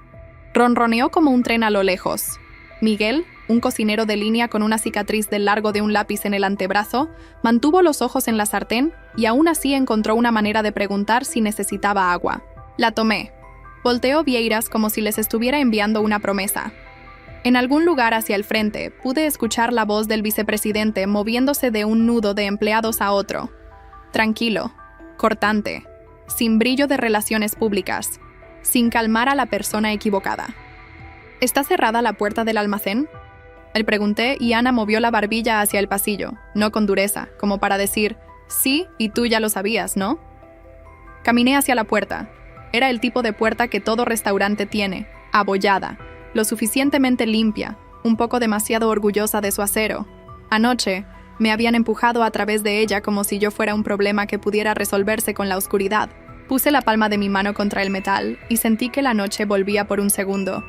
Ronroneó como un tren a lo lejos. Miguel, un cocinero de línea con una cicatriz del largo de un lápiz en el antebrazo, mantuvo los ojos en la sartén y aún así encontró una manera de preguntar si necesitaba agua. La tomé. Volteó vieiras como si les estuviera enviando una promesa. En algún lugar hacia el frente, pude escuchar la voz del vicepresidente moviéndose de un nudo de empleados a otro. Tranquilo, cortante, sin brillo de relaciones públicas, sin calmar a la persona equivocada. ¿Está cerrada la puerta del almacén?, le pregunté y Ana movió la barbilla hacia el pasillo, no con dureza, como para decir, sí, y tú ya lo sabías, ¿no? Caminé hacia la puerta. Era el tipo de puerta que todo restaurante tiene, abollada, lo suficientemente limpia, un poco demasiado orgullosa de su acero. Anoche, me habían empujado a través de ella como si yo fuera un problema que pudiera resolverse con la oscuridad. Puse la palma de mi mano contra el metal y sentí que la noche volvía por un segundo.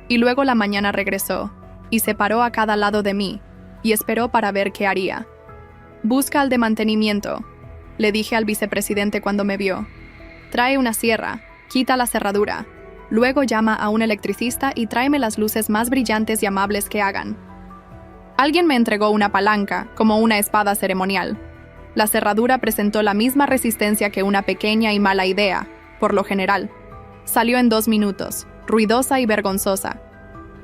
Y luego la mañana regresó, y se paró a cada lado de mí, y esperó para ver qué haría. «Busca al de mantenimiento», le dije al vicepresidente cuando me vio. «Trae una sierra, quita la cerradura. Luego llama a un electricista y tráeme las luces más brillantes y amables que hagan». Alguien me entregó una palanca, como una espada ceremonial. La cerradura presentó la misma resistencia que una pequeña y mala idea, por lo general. Salió en 2 minutos, ruidosa y vergonzosa.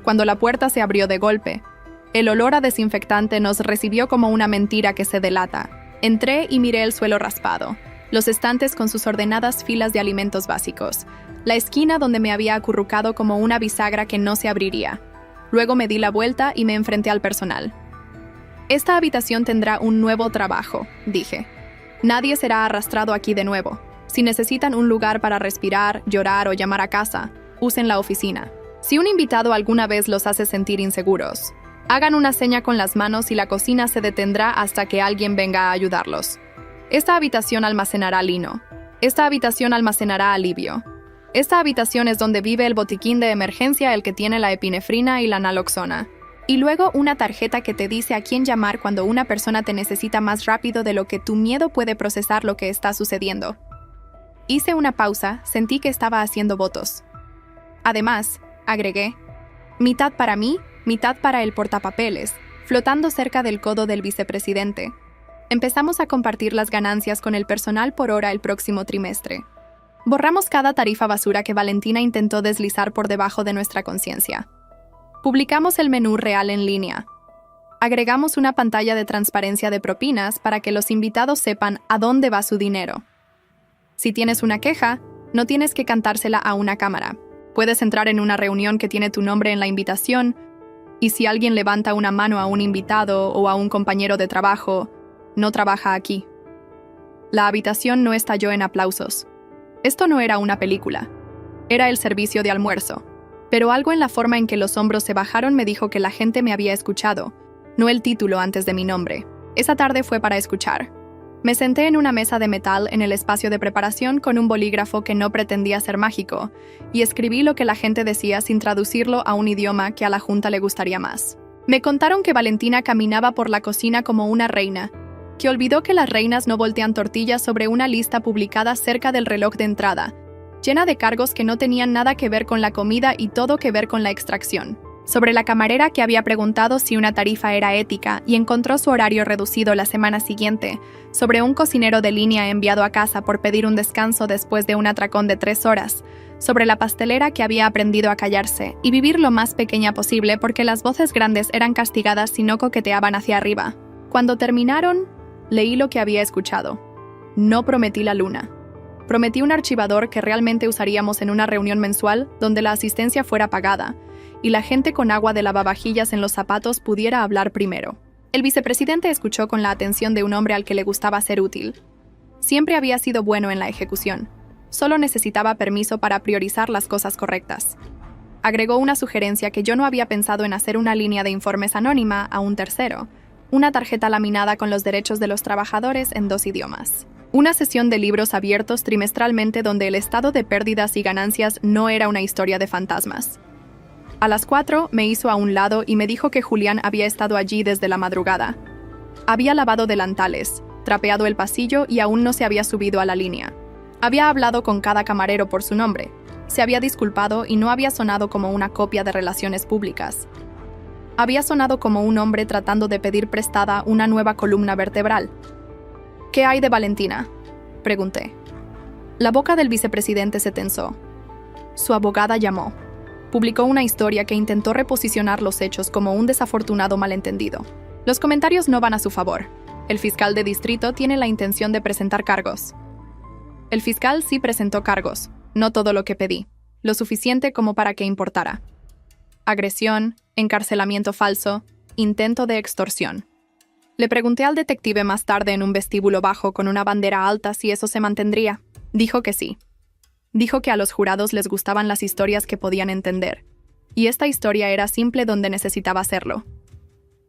Cuando la puerta se abrió de golpe, el olor a desinfectante nos recibió como una mentira que se delata. Entré y miré el suelo raspado, los estantes con sus ordenadas filas de alimentos básicos, la esquina donde me había acurrucado como una bisagra que no se abriría. Luego me di la vuelta y me enfrenté al personal. «Esta habitación tendrá un nuevo trabajo», dije. «Nadie será arrastrado aquí de nuevo. Si necesitan un lugar para respirar, llorar o llamar a casa, usen la oficina. Si un invitado alguna vez los hace sentir inseguros, hagan una seña con las manos y la cocina se detendrá hasta que alguien venga a ayudarlos. Esta habitación almacenará lino. Esta habitación almacenará alivio. Esta habitación es donde vive el botiquín de emergencia, el que tiene la epinefrina y la naloxona. Y luego una tarjeta que te dice a quién llamar cuando una persona te necesita más rápido de lo que tu miedo puede procesar lo que está sucediendo. Hice una pausa, sentí que estaba haciendo votos. Además, agregué, mitad para mí, mitad para el portapapeles, flotando cerca del codo del vicepresidente. Empezamos a compartir las ganancias con el personal por hora el próximo trimestre. Borramos cada tarifa basura que Valentina intentó deslizar por debajo de nuestra conciencia. Publicamos el menú real en línea. Agregamos una pantalla de transparencia de propinas para que los invitados sepan a dónde va su dinero. Si tienes una queja, no tienes que cantársela a una cámara. Puedes entrar en una reunión que tiene tu nombre en la invitación, y si alguien levanta una mano a un invitado o a un compañero de trabajo, no trabaja aquí. La habitación no estalló en aplausos. Esto no era una película. Era el servicio de almuerzo. Pero algo en la forma en que los hombros se bajaron me dijo que la gente me había escuchado, no el título antes de mi nombre. Esa tarde fue para escuchar. Me senté en una mesa de metal en el espacio de preparación con un bolígrafo que no pretendía ser mágico, y escribí lo que la gente decía sin traducirlo a un idioma que a la junta le gustaría más. Me contaron que Valentina caminaba por la cocina como una reina, que olvidó que las reinas no voltean tortillas sobre una lista publicada cerca del reloj de entrada, llena de cargos que no tenían nada que ver con la comida y todo que ver con la extracción. Sobre la camarera que había preguntado si una tarifa era ética y encontró su horario reducido la semana siguiente, sobre un cocinero de línea enviado a casa por pedir un descanso después de un atracón de 3 horas, sobre la pastelera que había aprendido a callarse y vivir lo más pequeña posible porque las voces grandes eran castigadas si no coqueteaban hacia arriba. Cuando terminaron, leí lo que había escuchado. No prometí la luna. Prometí un archivador que realmente usaríamos en una reunión mensual donde la asistencia fuera pagada y la gente con agua de lavavajillas en los zapatos pudiera hablar primero. El vicepresidente escuchó con la atención de un hombre al que le gustaba ser útil. Siempre había sido bueno en la ejecución. Solo necesitaba permiso para priorizar las cosas correctas. Agregó una sugerencia que yo no había pensado en hacer una línea de informes anónima a un tercero, una tarjeta laminada con los derechos de los trabajadores en 2 idiomas. Una sesión de libros abiertos trimestralmente donde el estado de pérdidas y ganancias no era una historia de fantasmas. A las 4 me hizo a un lado y me dijo que Julián había estado allí desde la madrugada. Había lavado delantales, trapeado el pasillo y aún no se había subido a la línea. Había hablado con cada camarero por su nombre, se había disculpado y no había sonado como una copia de relaciones públicas. Había sonado como un hombre tratando de pedir prestada una nueva columna vertebral. ¿Qué hay de Valentina?, pregunté. La boca del vicepresidente se tensó. Su abogada llamó. Publicó una historia que intentó reposicionar los hechos como un desafortunado malentendido. Los comentarios no van a su favor. El fiscal de distrito tiene la intención de presentar cargos. El fiscal sí presentó cargos, no todo lo que pedí, lo suficiente como para que importara. Agresión, encarcelamiento falso, intento de extorsión. Le pregunté al detective más tarde en un vestíbulo bajo con una bandera alta si eso se mantendría. Dijo que sí. Dijo que a los jurados les gustaban las historias que podían entender, y esta historia era simple donde necesitaba hacerlo.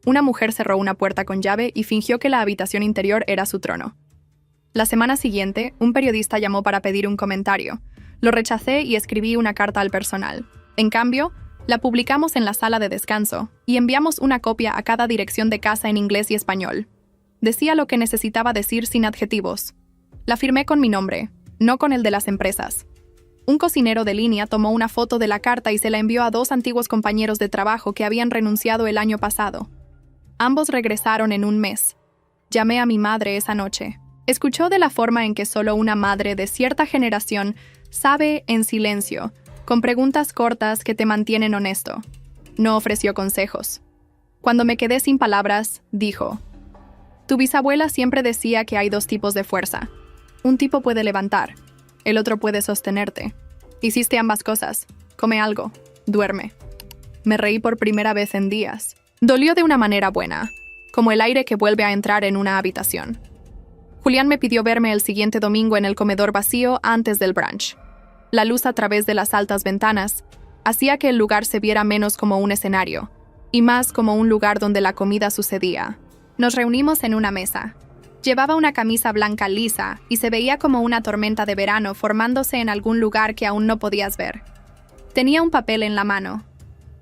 Una mujer cerró una puerta con llave y fingió que la habitación interior era su trono. La semana siguiente, un periodista llamó para pedir un comentario. Lo rechacé y escribí una carta al personal. En cambio, la publicamos en la sala de descanso y enviamos una copia a cada dirección de casa en inglés y español. Decía lo que necesitaba decir sin adjetivos. La firmé con mi nombre, no con el de las empresas. Un cocinero de línea tomó una foto de la carta y se la envió a 2 antiguos compañeros de trabajo que habían renunciado el año pasado. Ambos regresaron en un mes. Llamé a mi madre esa noche. Escuchó de la forma en que solo una madre de cierta generación sabe en silencio, con preguntas cortas que te mantienen honesto. No ofreció consejos. Cuando me quedé sin palabras, dijo: Tu bisabuela siempre decía que hay 2 tipos de fuerza. Un tipo puede levantar, el otro puede sostenerte. Hiciste ambas cosas. Come algo. Duerme. Me reí por primera vez en días. Dolió de una manera buena, como el aire que vuelve a entrar en una habitación. Julián me pidió verme el siguiente domingo en el comedor vacío antes del brunch. La luz a través de las altas ventanas hacía que el lugar se viera menos como un escenario, y más como un lugar donde la comida sucedía. Nos reunimos en una mesa. Llevaba una camisa blanca lisa y se veía como una tormenta de verano formándose en algún lugar que aún no podías ver. Tenía un papel en la mano.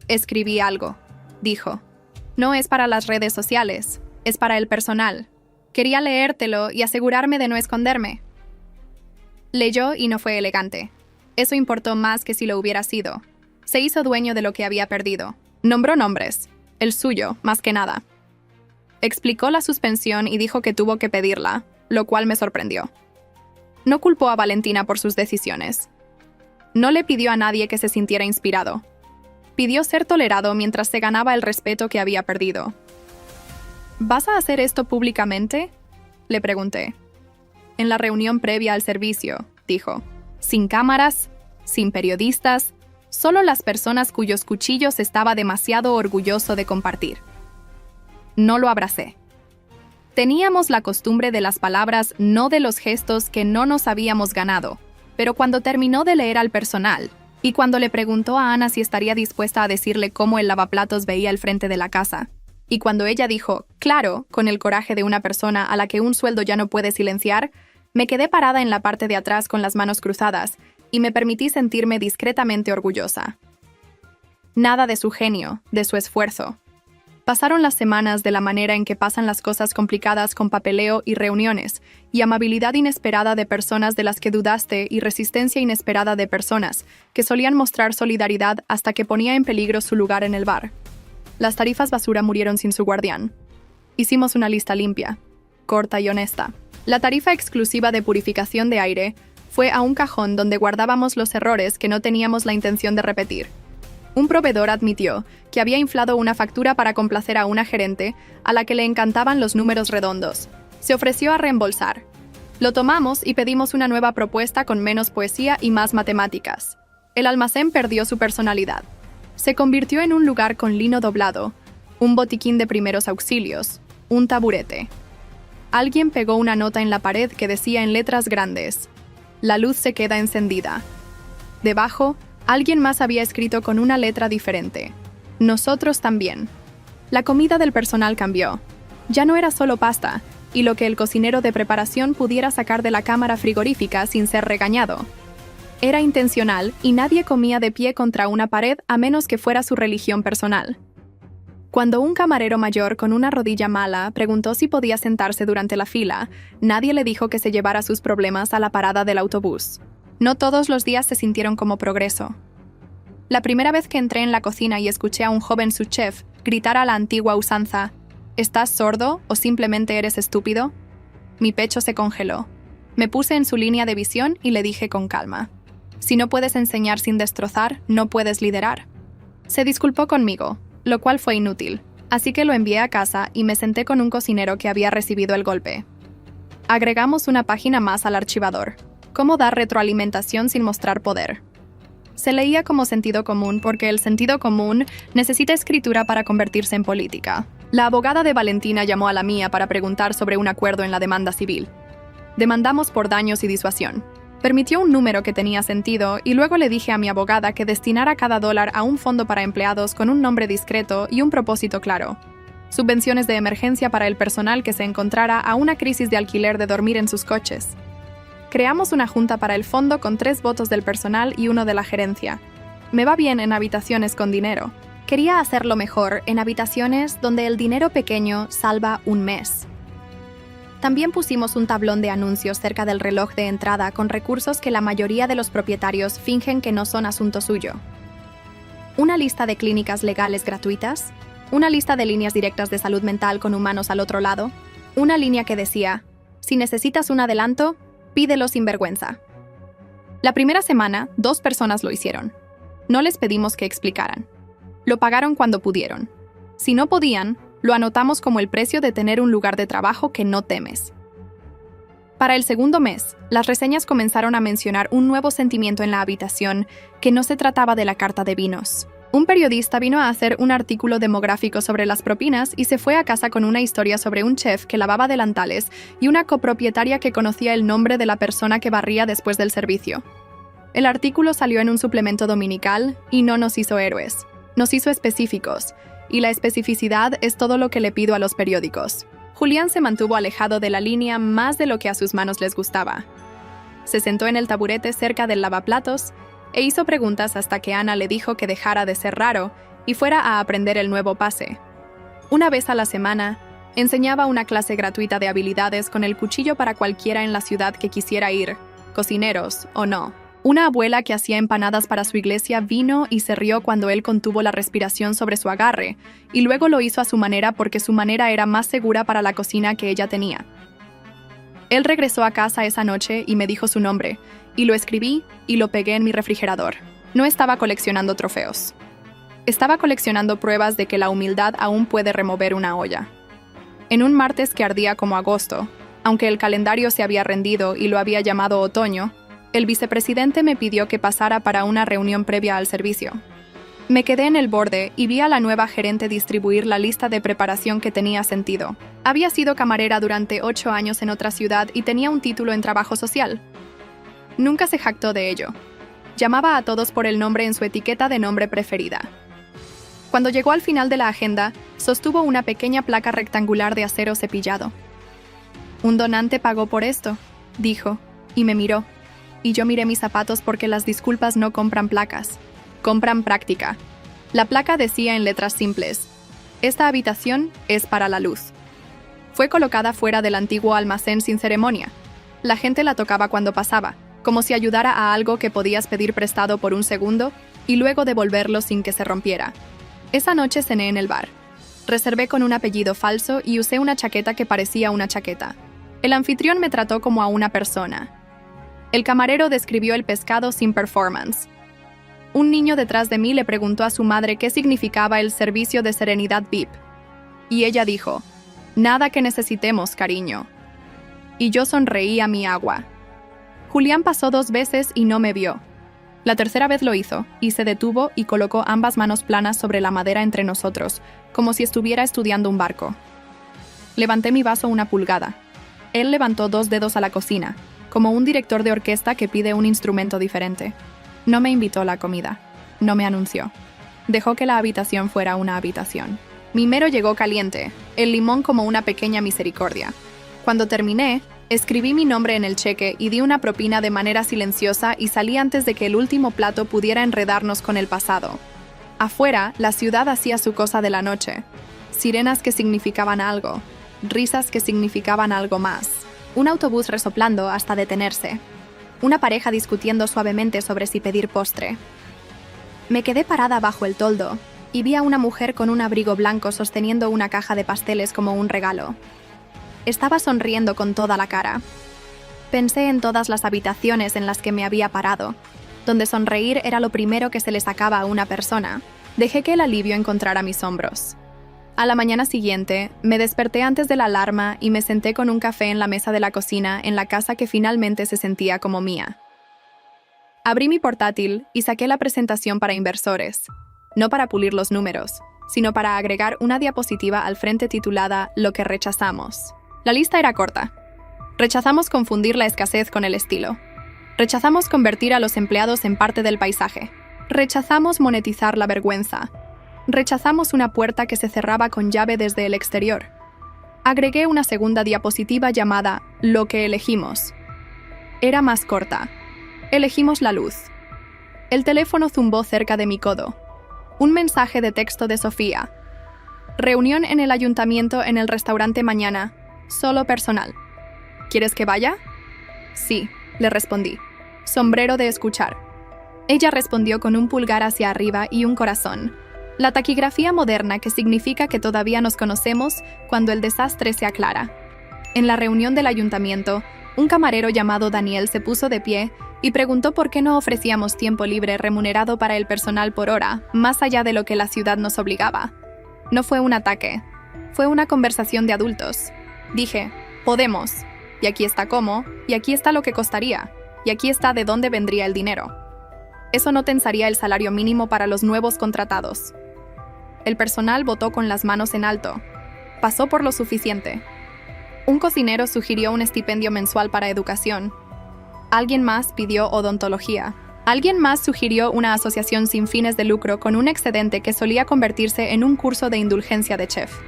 Escribí algo, dijo. No es para las redes sociales, es para el personal. Quería leértelo y asegurarme de no esconderme. Leyó y no fue elegante. Eso importó más que si lo hubiera sido. Se hizo dueño de lo que había perdido. Nombró nombres, el suyo, más que nada. Explicó la suspensión y dijo que tuvo que pedirla, lo cual me sorprendió. No culpó a Valentina por sus decisiones. No le pidió a nadie que se sintiera inspirado. Pidió ser tolerado mientras se ganaba el respeto que había perdido. ¿Vas a hacer esto públicamente?, le pregunté. En la reunión previa al servicio, dijo. Sin cámaras, sin periodistas, solo las personas cuyos cuchillos estaba demasiado orgulloso de compartir. No lo abracé. Teníamos la costumbre de las palabras, no de los gestos que no nos habíamos ganado, pero cuando terminó de leer al personal, y cuando le preguntó a Ana si estaría dispuesta a decirle cómo el lavaplatos veía el frente de la casa, y cuando ella dijo, claro, con el coraje de una persona a la que un sueldo ya no puede silenciar, me quedé parada en la parte de atrás con las manos cruzadas, y me permití sentirme discretamente orgullosa. Nada de su genio, de su esfuerzo. Pasaron las semanas de la manera en que pasan las cosas complicadas con papeleo y reuniones, y amabilidad inesperada de personas de las que dudaste y resistencia inesperada de personas que solían mostrar solidaridad hasta que ponía en peligro su lugar en el bar. Las tarifas basura murieron sin su guardián. Hicimos una lista limpia, corta y honesta. La tarifa exclusiva de purificación de aire fue a un cajón donde guardábamos los errores que no teníamos la intención de repetir. Un proveedor admitió que había inflado una factura para complacer a una gerente a la que le encantaban los números redondos. Se ofreció a reembolsar. Lo tomamos y pedimos una nueva propuesta con menos poesía y más matemáticas. El almacén perdió su personalidad. Se convirtió en un lugar con lino doblado, un botiquín de primeros auxilios, un taburete. Alguien pegó una nota en la pared que decía en letras grandes: la luz se queda encendida. Debajo, alguien más había escrito con una letra diferente: nosotros también. La comida del personal cambió. Ya no era solo pasta, y lo que el cocinero de preparación pudiera sacar de la cámara frigorífica sin ser regañado. Era intencional y nadie comía de pie contra una pared a menos que fuera su religión personal. Cuando un camarero mayor con una rodilla mala preguntó si podía sentarse durante la fila, nadie le dijo que se llevara sus problemas a la parada del autobús. No todos los días se sintieron como progreso. La primera vez que entré en la cocina y escuché a un joven subchef gritar a la antigua usanza: ¿estás sordo o simplemente eres estúpido?, mi pecho se congeló. Me puse en su línea de visión y le dije con calma: si no puedes enseñar sin destrozar, no puedes liderar. Se disculpó conmigo, lo cual fue inútil, así que lo envié a casa y me senté con un cocinero que había recibido el golpe. Agregamos una página más al archivador: cómo dar retroalimentación sin mostrar poder. Se leía como sentido común porque el sentido común necesita escritura para convertirse en política. La abogada de Valentina llamó a la mía para preguntar sobre un acuerdo en la demanda civil. Demandamos por daños y disuasión. Permitió un número que tenía sentido y luego le dije a mi abogada que destinara cada dólar a un fondo para empleados con un nombre discreto y un propósito claro. Subvenciones de emergencia para el personal que se encontrara a una crisis de alquiler de dormir en sus coches. Creamos una junta para el fondo con 3 votos del personal y 1 de la gerencia. Me va bien en habitaciones con dinero. Quería hacerlo mejor en habitaciones donde el dinero pequeño salva un mes. También pusimos un tablón de anuncios cerca del reloj de entrada con recursos que la mayoría de los propietarios fingen que no son asunto suyo. Una lista de clínicas legales gratuitas, una lista de líneas directas de salud mental con humanos al otro lado, una línea que decía: si necesitas un adelanto, pídelo sin vergüenza. La primera semana, 2 personas lo hicieron. No les pedimos que explicaran. Lo pagaron cuando pudieron. Si no podían, lo anotamos como el precio de tener un lugar de trabajo que no temes. Para el segundo mes, las reseñas comenzaron a mencionar un nuevo sentimiento en la habitación, que no se trataba de la carta de vinos. Un periodista vino a hacer un artículo demográfico sobre las propinas y se fue a casa con una historia sobre un chef que lavaba delantales y una copropietaria que conocía el nombre de la persona que barría después del servicio. El artículo salió en un suplemento dominical y no nos hizo héroes, nos hizo específicos, y la especificidad es todo lo que le pido a los periódicos. Julián se mantuvo alejado de la línea más de lo que a sus manos les gustaba. Se sentó en el taburete cerca del lavaplatos e hizo preguntas hasta que Ana le dijo que dejara de ser raro y fuera a aprender el nuevo pase. Una vez a la semana, enseñaba una clase gratuita de habilidades con el cuchillo para cualquiera en la ciudad que quisiera ir, cocineros o no. Una abuela que hacía empanadas para su iglesia vino y se rió cuando él contuvo la respiración sobre su agarre, y luego lo hizo a su manera porque su manera era más segura para la cocina que ella tenía. Él regresó a casa esa noche y me dijo su nombre, y lo escribí y lo pegué en mi refrigerador. No estaba coleccionando trofeos. Estaba coleccionando pruebas de que la humildad aún puede remover una olla. En un martes que ardía como agosto, aunque el calendario se había rendido y lo había llamado otoño, el vicepresidente me pidió que pasara para una reunión previa al servicio. Me quedé en el borde y vi a la nueva gerente distribuir la lista de preparación que tenía sentido. Había sido camarera durante 8 años en otra ciudad y tenía un título en trabajo social. Nunca se jactó de ello. Llamaba a todos por el nombre en su etiqueta de nombre preferida. Cuando llegó al final de la agenda, sostuvo una pequeña placa rectangular de acero cepillado. «Un donante pagó por esto», dijo, y me miró. Y yo miré mis zapatos porque las disculpas no compran placas, compran práctica. La placa decía en letras simples: «Esta habitación es para la luz». Fue colocada fuera del antiguo almacén sin ceremonia. La gente la tocaba cuando pasaba, como si ayudara a algo que podías pedir prestado por un segundo y luego devolverlo sin que se rompiera. Esa noche cené en el bar. Reservé con un apellido falso y usé una chaqueta que parecía una chaqueta. El anfitrión me trató como a una persona. El camarero describió el pescado sin performance. Un niño detrás de mí le preguntó a su madre qué significaba el servicio de serenidad VIP. Y ella dijo: «Nada que necesitemos, cariño». Y yo sonreí a mi agua. Julián pasó 2 veces y no me vio. La tercera vez lo hizo, y se detuvo y colocó ambas manos planas sobre la madera entre nosotros, como si estuviera estudiando un barco. Levanté mi vaso 1 pulgada. Él levantó 2 dedos a la cocina, como un director de orquesta que pide un instrumento diferente. No me invitó a la comida. No me anunció. Dejó que la habitación fuera una habitación. Mi mero llegó caliente, el limón como una pequeña misericordia. Cuando terminé, escribí mi nombre en el cheque y di una propina de manera silenciosa y salí antes de que el último plato pudiera enredarnos con el pasado. Afuera, la ciudad hacía su cosa de la noche. Sirenas que significaban algo, risas que significaban algo más. Un autobús resoplando hasta detenerse. Una pareja discutiendo suavemente sobre si pedir postre. Me quedé parada bajo el toldo y vi a una mujer con un abrigo blanco sosteniendo una caja de pasteles como un regalo. Estaba sonriendo con toda la cara. Pensé en todas las habitaciones en las que me había parado, donde sonreír era lo primero que se le sacaba a una persona. Dejé que el alivio encontrara mis hombros. A la mañana siguiente, me desperté antes de la alarma y me senté con un café en la mesa de la cocina en la casa que finalmente se sentía como mía. Abrí mi portátil y saqué la presentación para inversores, no para pulir los números, sino para agregar una diapositiva al frente titulada «Lo que rechazamos». La lista era corta. Rechazamos confundir la escasez con el estilo. Rechazamos convertir a los empleados en parte del paisaje. Rechazamos monetizar la vergüenza. Rechazamos una puerta que se cerraba con llave desde el exterior. Agregué una segunda diapositiva llamada «Lo que elegimos». Era más corta. Elegimos la luz. El teléfono zumbó cerca de mi codo. Un mensaje de texto de Sofía. Reunión en el ayuntamiento en el restaurante mañana. Solo personal. ¿Quieres que vaya? Sí, le respondí. Sombrero de escuchar. Ella respondió con un pulgar hacia arriba y un corazón. La taquigrafía moderna que significa que todavía nos conocemos cuando el desastre se aclara. En la reunión del ayuntamiento, un camarero llamado Daniel se puso de pie y preguntó por qué no ofrecíamos tiempo libre remunerado para el personal por hora, más allá de lo que la ciudad nos obligaba. No fue un ataque, fue una conversación de adultos. Dije, podemos, y aquí está cómo, y aquí está lo que costaría, y aquí está de dónde vendría el dinero. Eso no tensaría el salario mínimo para los nuevos contratados. El personal votó con las manos en alto. Pasó por lo suficiente. Un cocinero sugirió un estipendio mensual para educación. Alguien más pidió odontología. Alguien más sugirió una asociación sin fines de lucro con un excedente que solía convertirse en un curso de indulgencia de chef.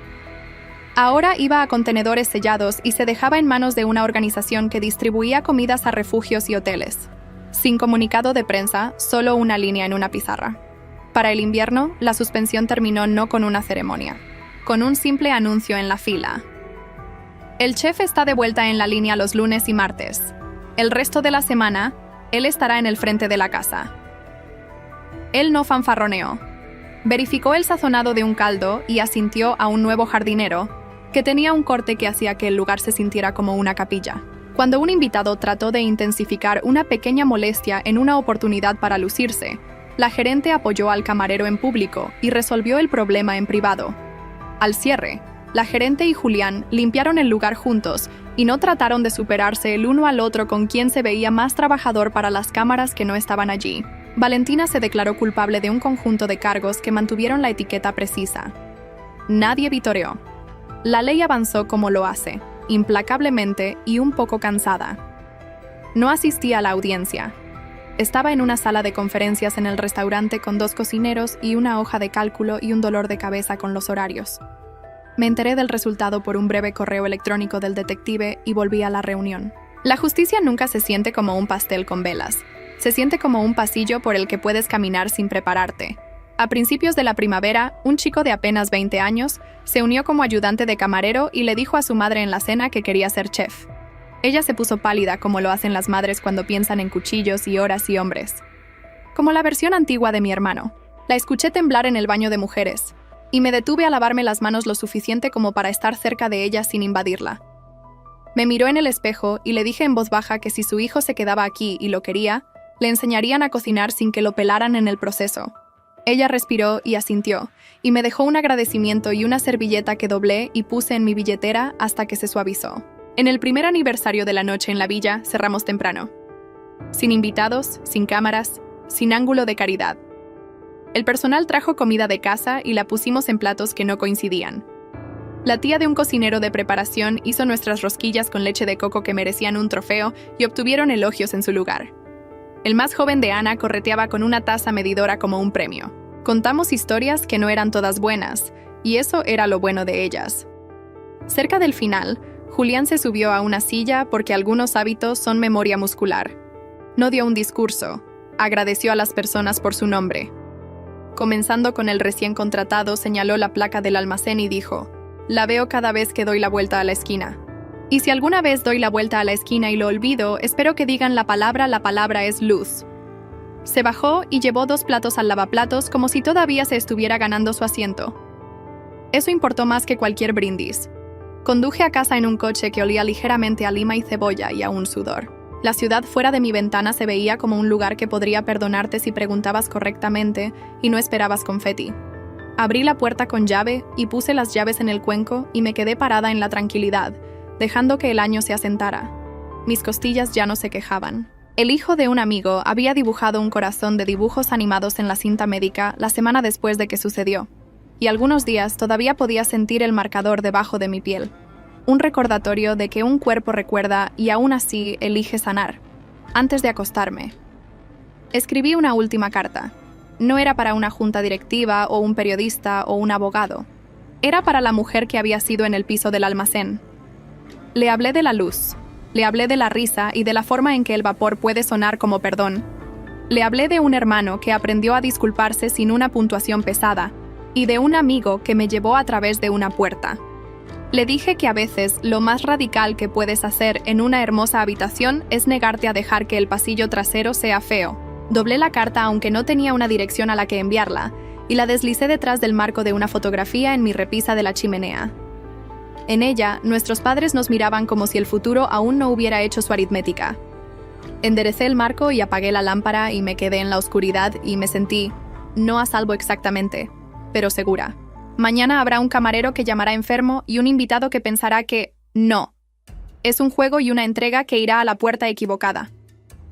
Ahora iba a contenedores sellados y se dejaba en manos de una organización que distribuía comidas a refugios y hoteles. Sin comunicado de prensa, solo una línea en una pizarra. Para el invierno, la suspensión terminó no con una ceremonia, con un simple anuncio en la fila. El chef está de vuelta en la línea los lunes y martes. El resto de la semana, él estará en el frente de la casa. Él no fanfarroneó. Verificó el sazonado de un caldo y asintió a un nuevo jardinero, que tenía un corte que hacía que el lugar se sintiera como una capilla. Cuando un invitado trató de intensificar una pequeña molestia en una oportunidad para lucirse, la gerente apoyó al camarero en público y resolvió el problema en privado. Al cierre, la gerente y Julián limpiaron el lugar juntos y no trataron de superarse el uno al otro con quien se veía más trabajador para las cámaras que no estaban allí. Valentina se declaró culpable de un conjunto de cargos que mantuvieron la etiqueta precisa. Nadie vitoreó. La ley avanzó como lo hace, implacablemente y un poco cansada. No asistí a la audiencia. Estaba en una sala de conferencias en el restaurante con 2 cocineros y una hoja de cálculo y un dolor de cabeza con los horarios. Me enteré del resultado por un breve correo electrónico del detective y volví a la reunión. La justicia nunca se siente como un pastel con velas. Se siente como un pasillo por el que puedes caminar sin prepararte. A principios de la primavera, un chico de apenas 20 años se unió como ayudante de camarero y le dijo a su madre en la cena que quería ser chef. Ella se puso pálida como lo hacen las madres cuando piensan en cuchillos y horas y hombres. Como la versión antigua de mi hermano. La escuché temblar en el baño de mujeres, y me detuve a lavarme las manos lo suficiente como para estar cerca de ella sin invadirla. Me miró en el espejo y le dije en voz baja que si su hijo se quedaba aquí y lo quería, le enseñarían a cocinar sin que lo pelaran en el proceso. Ella respiró y asintió, y me dejó un agradecimiento y una servilleta que doblé y puse en mi billetera hasta que se suavizó. En el primer aniversario de la noche en la villa, cerramos temprano. Sin invitados, sin cámaras, sin ángulo de caridad. El personal trajo comida de casa y la pusimos en platos que no coincidían. La tía de un cocinero de preparación hizo nuestras rosquillas con leche de coco que merecían un trofeo y obtuvieron elogios en su lugar. El más joven de Ana correteaba con una taza medidora como un premio. Contamos historias que no eran todas buenas, y eso era lo bueno de ellas. Cerca del final, Julián se subió a una silla porque algunos hábitos son memoria muscular. No dio un discurso, agradeció a las personas por su nombre. Comenzando con el recién contratado, señaló la placa del almacén y dijo: «La veo cada vez que doy la vuelta a la esquina. Y si alguna vez doy la vuelta a la esquina y lo olvido, espero que digan la palabra es luz». Se bajó y llevó 2 platos al lavaplatos como si todavía se estuviera ganando su asiento. Eso importó más que cualquier brindis. Conduje a casa en un coche que olía ligeramente a lima y cebolla y a un sudor. La ciudad fuera de mi ventana se veía como un lugar que podría perdonarte si preguntabas correctamente y no esperabas confeti. Abrí la puerta con llave y puse las llaves en el cuenco y me quedé parada en la tranquilidad, dejando que el año se asentara. Mis costillas ya no se quejaban. El hijo de un amigo había dibujado un corazón de dibujos animados en la cinta médica la semana después de que sucedió, y algunos días todavía podía sentir el marcador debajo de mi piel. Un recordatorio de que un cuerpo recuerda y aún así elige sanar. Antes de acostarme, escribí una última carta. No era para una junta directiva o un periodista o un abogado. Era para la mujer que había sido en el piso del almacén. Le hablé de la luz. Le hablé de la risa y de la forma en que el vapor puede sonar como perdón. Le hablé de un hermano que aprendió a disculparse sin una puntuación pesada y de un amigo que me llevó a través de una puerta. Le dije que a veces lo más radical que puedes hacer en una hermosa habitación es negarte a dejar que el pasillo trasero sea feo. Doblé la carta aunque no tenía una dirección a la que enviarla y la deslicé detrás del marco de una fotografía en mi repisa de la chimenea. En ella, nuestros padres nos miraban como si el futuro aún no hubiera hecho su aritmética. Enderecé el marco y apagué la lámpara y me quedé en la oscuridad y me sentí, no a salvo exactamente, pero segura. Mañana habrá un camarero que llamará enfermo y un invitado que pensará que no. Es un juego y una entrega que irá a la puerta equivocada.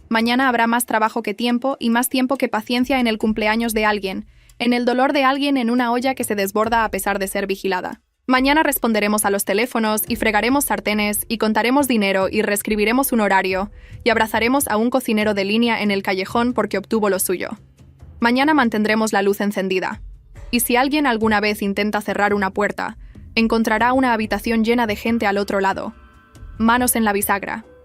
Mañana habrá más trabajo que tiempo y más tiempo que paciencia en el cumpleaños de alguien, en el dolor de alguien en una olla que se desborda a pesar de ser vigilada. Mañana responderemos a los teléfonos y fregaremos sartenes y contaremos dinero y reescribiremos un horario y abrazaremos a un cocinero de línea en el callejón porque obtuvo lo suyo. Mañana mantendremos la luz encendida. Y si alguien alguna vez intenta cerrar una puerta, Encontrará una habitación llena de gente al otro lado. Manos en la bisagra.